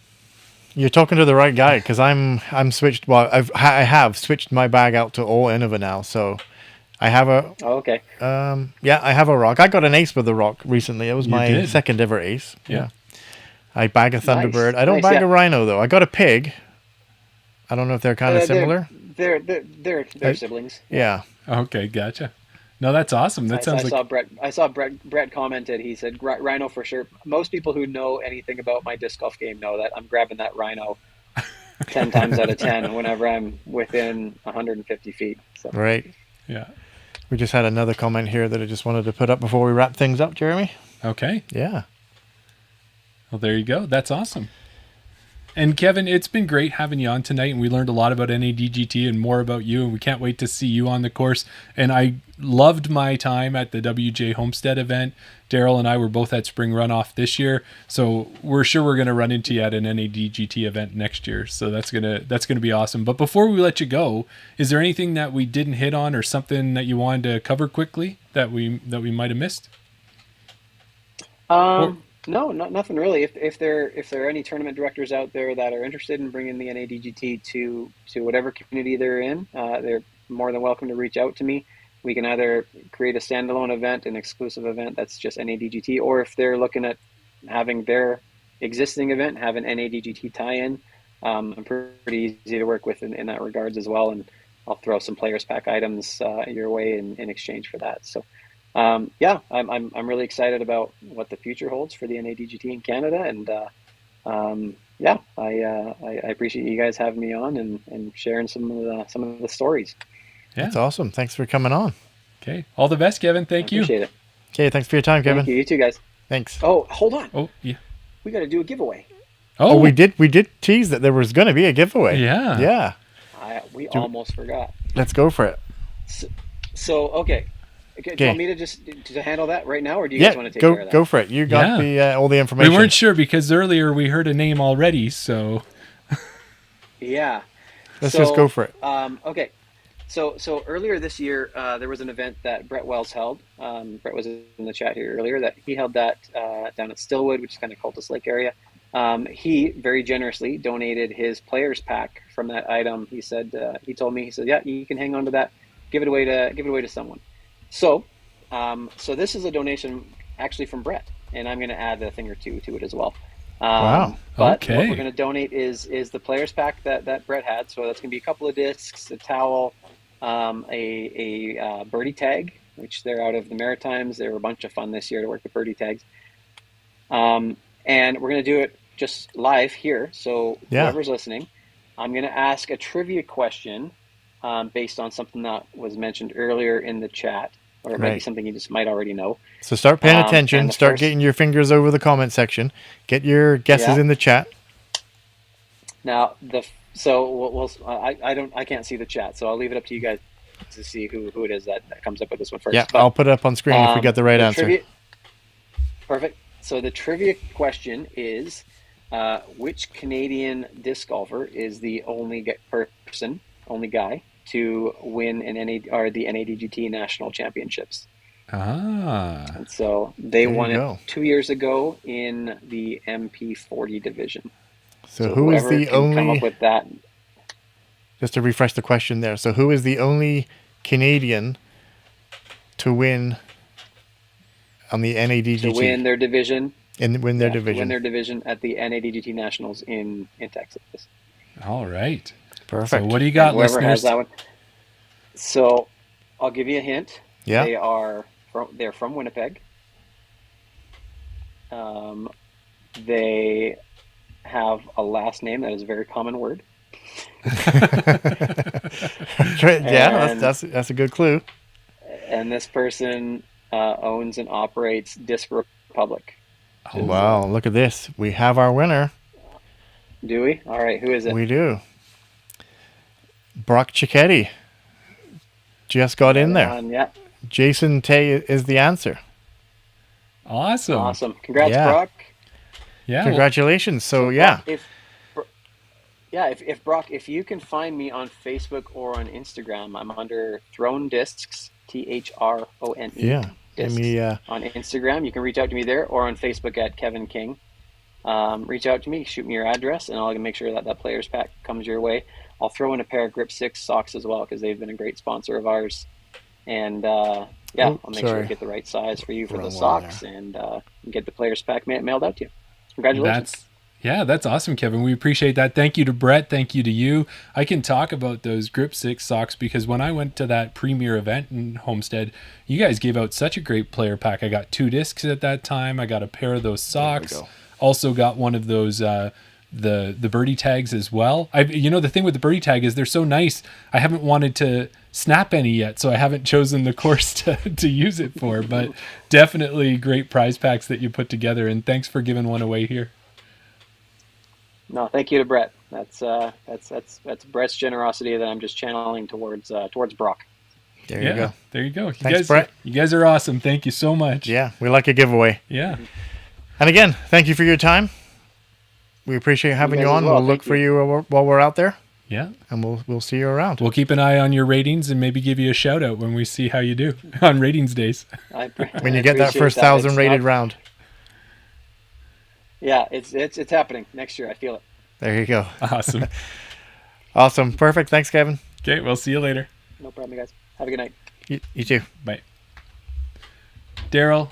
Speaker 3: You're talking to the right guy, because I'm switched. Well, I have switched my bag out to all Innova now, so I have a.
Speaker 4: Oh, okay.
Speaker 3: I have a rock. I got an ace with the rock recently. It was my second ever ace. Yeah. I bag a Thunderbird. Nice. I don't bag a Rhino though. I got a pig. I don't know if they're kind of similar.
Speaker 4: They're siblings.
Speaker 3: Yeah.
Speaker 2: Okay, gotcha. No, that's awesome. That
Speaker 4: I
Speaker 2: sounds like
Speaker 4: saw Brett. I saw Brett commented. He said Rhino for sure. Most people who know anything about my disc golf game know that I'm grabbing that Rhino 10 times out of 10 whenever I'm within 150 feet. So.
Speaker 3: Right.
Speaker 2: yeah.
Speaker 3: We just had another comment here that I just wanted to put up before we wrap things up, Jeremy.
Speaker 2: Okay.
Speaker 3: Yeah.
Speaker 2: Well, there you go. That's awesome. And Kevin, it's been great having you on tonight, and we learned a lot about NADGT and more about you, and we can't wait to see you on the course. And I loved my time at the WJ Homestead event. Daryl and I were both at Spring Runoff this year, so we're sure we're going to run into you at an NADGT event next year. So that's gonna be awesome. But before we let you go, is there anything that we didn't hit on, or something that you wanted to cover quickly that we might have missed?
Speaker 4: No, nothing really. If there are any tournament directors out there that are interested in bringing the NADGT to whatever community they're in, they're more than welcome to reach out to me. We can either create a standalone event, an exclusive event that's just NADGT, or if they're looking at having their existing event have an NADGT tie-in, I'm pretty easy to work with in that regards as well, and I'll throw some players pack items your way in exchange for that. So. I'm really excited about what the future holds for the NADGT in Canada, and I appreciate you guys having me on and sharing some of the stories.
Speaker 2: Yeah.
Speaker 3: That's awesome. Thanks for coming on.
Speaker 2: Okay. All the best, Kevin. Thank you.
Speaker 4: Appreciate it.
Speaker 3: Okay, thanks for your time, Kevin.
Speaker 4: Thank you. You too, guys.
Speaker 3: Thanks.
Speaker 4: Oh, hold on.
Speaker 2: Oh, yeah.
Speaker 4: We got to do a giveaway.
Speaker 3: Oh, we did tease that there was going to be a giveaway.
Speaker 2: Yeah.
Speaker 3: Yeah.
Speaker 4: We almost forgot.
Speaker 3: Let's go for it.
Speaker 4: So okay. Okay, do you want me to just to handle that right now, or do you guys want to take care of that?
Speaker 3: Go for it. You got the all the information.
Speaker 2: We weren't sure because earlier we heard a name already, so
Speaker 4: yeah.
Speaker 3: Let's just go for it.
Speaker 4: Okay. So earlier this year, there was an event that Brett Wells held. Brett was in the chat here earlier. That he held that down at Stillwood, which is kind of Cultus Lake area. He very generously donated his players pack from that item. He said he told me, yeah, you can hang on to that. Give it away to someone. So this is a donation actually from Brett, and I'm going to add a thing or two to it as well.
Speaker 3: Wow.
Speaker 4: But
Speaker 2: Okay.
Speaker 4: what we're going to donate is the players pack that Brett had. So that's going to be a couple of discs, a towel, a birdie tag, which they're out of the Maritimes. They were a bunch of fun this year to work with birdie tags. And we're going to do it just live here. So whoever's listening, I'm going to ask a trivia question based on something that was mentioned earlier in the chat. Or maybe something you just might already know.
Speaker 3: So start paying attention. Start getting your fingers over the comment section. Get your guesses in the chat.
Speaker 4: Now, I can't see the chat, so I'll leave it up to you guys to see who it is that comes up with this one first.
Speaker 3: Yeah, I'll put it up on screen if we get the right answer.
Speaker 4: Perfect. So the trivia question is, which Canadian disc golfer is the only guy to win the NADGT National Championships? And so they won it 2 years ago in the MP40 division.
Speaker 3: So who is the only?
Speaker 4: Come up with that?
Speaker 3: Just to refresh the question there. So who is the only Canadian to win on the NADGT?
Speaker 4: To win their division.
Speaker 3: Win their division.
Speaker 4: To win their division at the NADGT Nationals in Texas.
Speaker 2: All right.
Speaker 3: Perfect.
Speaker 2: So what do you got,
Speaker 4: whoever
Speaker 2: listeners?
Speaker 4: has that one. So I'll give you a hint.
Speaker 3: Yeah.
Speaker 4: They're from Winnipeg. They have a last name that is a very common word.
Speaker 3: Yeah, that's a good clue.
Speaker 4: And this person owns and operates Disc Republic.
Speaker 3: Oh, wow, look at this. We have our winner.
Speaker 4: Do we? All right, who is it?
Speaker 3: We do. Brock Cicchetti just got in there.
Speaker 4: Yeah.
Speaker 3: Jason Tay is the answer.
Speaker 2: Awesome.
Speaker 4: Congrats, Brock.
Speaker 2: Yeah.
Speaker 3: Congratulations. So
Speaker 4: Brock, if Brock, if you can find me on Facebook or on Instagram, I'm under Throne Discs, THRONE.
Speaker 3: Yeah.
Speaker 4: Discs. On Instagram, you can reach out to me there, or on Facebook at Kevin King. Reach out to me, shoot me your address, and I'll make sure that players pack comes your way. I'll throw in a pair of Grip 6 socks as well, because they've been a great sponsor of ours. And I'll make sure to get the right size for you for the socks, and get the players pack mailed out to you. Congratulations.
Speaker 2: Yeah, that's awesome, Kevin. We appreciate that. Thank you to Brett. Thank you to you. I can talk about those Grip 6 socks because when I went to that premier event in Homestead, you guys gave out such a great player pack. I got 2 discs at that time. I got a pair of those socks. Also got one of those the birdie tags as well. The thing with the birdie tag is they're so nice. I haven't wanted to snap any yet, so I haven't chosen the course to use it for. But definitely great prize packs that you put together, and thanks for giving one away here.
Speaker 4: No, thank you to Brett. That's Brett's generosity that I'm just channeling towards Brock.
Speaker 3: There you go.
Speaker 2: There you go.
Speaker 3: Thanks, Brett.
Speaker 2: You guys are awesome. Thank you so much.
Speaker 3: Yeah, we like a giveaway.
Speaker 2: Yeah.
Speaker 3: And again, thank you for your time. We appreciate having you on.
Speaker 4: Well.
Speaker 3: We'll look for you while we're out there.
Speaker 2: Yeah.
Speaker 3: And we'll see you around.
Speaker 2: We'll keep an eye on your ratings and maybe give you a shout out when we see how you do on ratings days.
Speaker 3: When you get that first 1,000 rated round.
Speaker 4: Yeah, it's happening next year. I feel it.
Speaker 3: There you go.
Speaker 2: Awesome.
Speaker 3: Awesome. Perfect. Thanks, Kevin.
Speaker 2: Okay, we'll see you later.
Speaker 4: No problem, guys. Have a good night.
Speaker 3: You too.
Speaker 2: Bye. Daryl,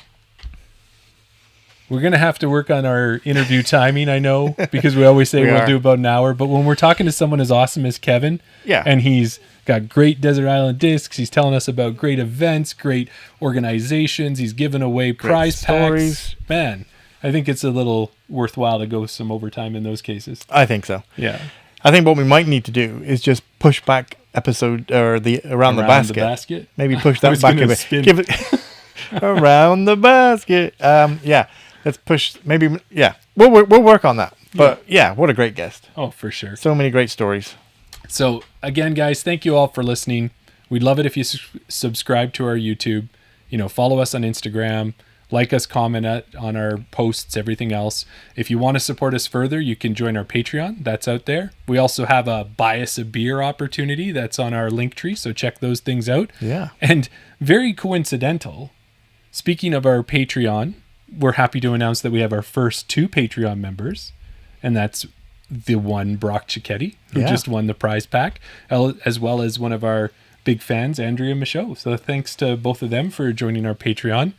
Speaker 2: we're going to have to work on our interview timing, I know, because we always say we'll do about an hour. But when we're talking to someone as awesome as Kevin, and he's got great Desert Island discs, he's telling us about great events, great organizations, he's giving away prize packs. Man, I think it's a little worthwhile to go some overtime in those cases.
Speaker 3: I think so.
Speaker 2: Yeah.
Speaker 3: I think what we might need to do is just push back episode or the around the basket. Maybe push that back a bit. Give it around the basket. Yeah. Let's push. Maybe. Yeah. We'll work on that. But yeah, what a great guest.
Speaker 2: Oh, for sure.
Speaker 3: So many great stories.
Speaker 2: So again, guys, thank you all for listening. We'd love it if you subscribe to our YouTube. Follow us on Instagram. Like us, comment on our posts, everything else. If you want to support us further, you can join our Patreon. That's out there. We also have a buy us a beer opportunity that's on our Linktree, so check those things out.
Speaker 3: Yeah.
Speaker 2: And very coincidental, speaking of our Patreon, we're happy to announce that we have our first 2 Patreon members, and that's the one Brock Cicchetti, who just won the prize pack, as well as one of our big fans, Andrea Michaud. So thanks to both of them for joining our Patreon.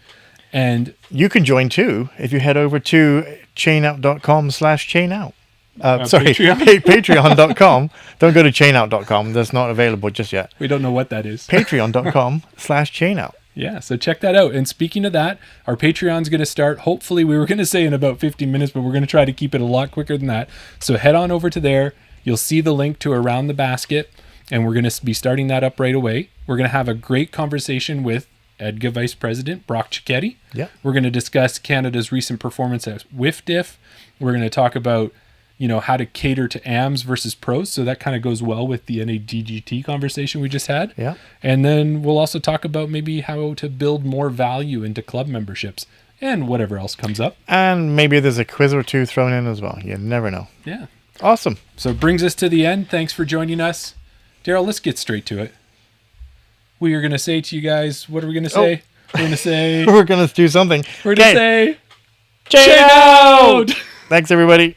Speaker 2: And
Speaker 3: you can join too if you head over to chainout.com/chainout. Patreon.com. Don't go to chainout.com. That's not available just yet.
Speaker 2: We don't know what that is.
Speaker 3: Patreon.com/chainout.
Speaker 2: Yeah, so check that out. And speaking of that, our Patreon's going to start, hopefully, we were going to say in about 15 minutes, but we're going to try to keep it a lot quicker than that. So head on over to there. You'll see the link to Around the Basket, and we're going to be starting that up right away. We're going to have a great conversation with EDGA Vice President Brock Cicchetti.
Speaker 3: Yeah.
Speaker 2: We're going to discuss Canada's recent performance at WIFDIF. We're going to talk about, how to cater to AMs versus pros. So that kind of goes well with the NADGT conversation we just had.
Speaker 3: Yeah.
Speaker 2: And then we'll also talk about maybe how to build more value into club memberships and whatever else comes up.
Speaker 3: And maybe there's a quiz or 2 thrown in as well. You never know.
Speaker 2: Yeah.
Speaker 3: Awesome.
Speaker 2: So it brings us to the end. Thanks for joining us. Daryl, let's get straight to it. We are going to say to you guys, what are we going to say? We're going to say...
Speaker 3: We're going to do something.
Speaker 2: We're going to say...
Speaker 3: Chain out! Thanks, everybody.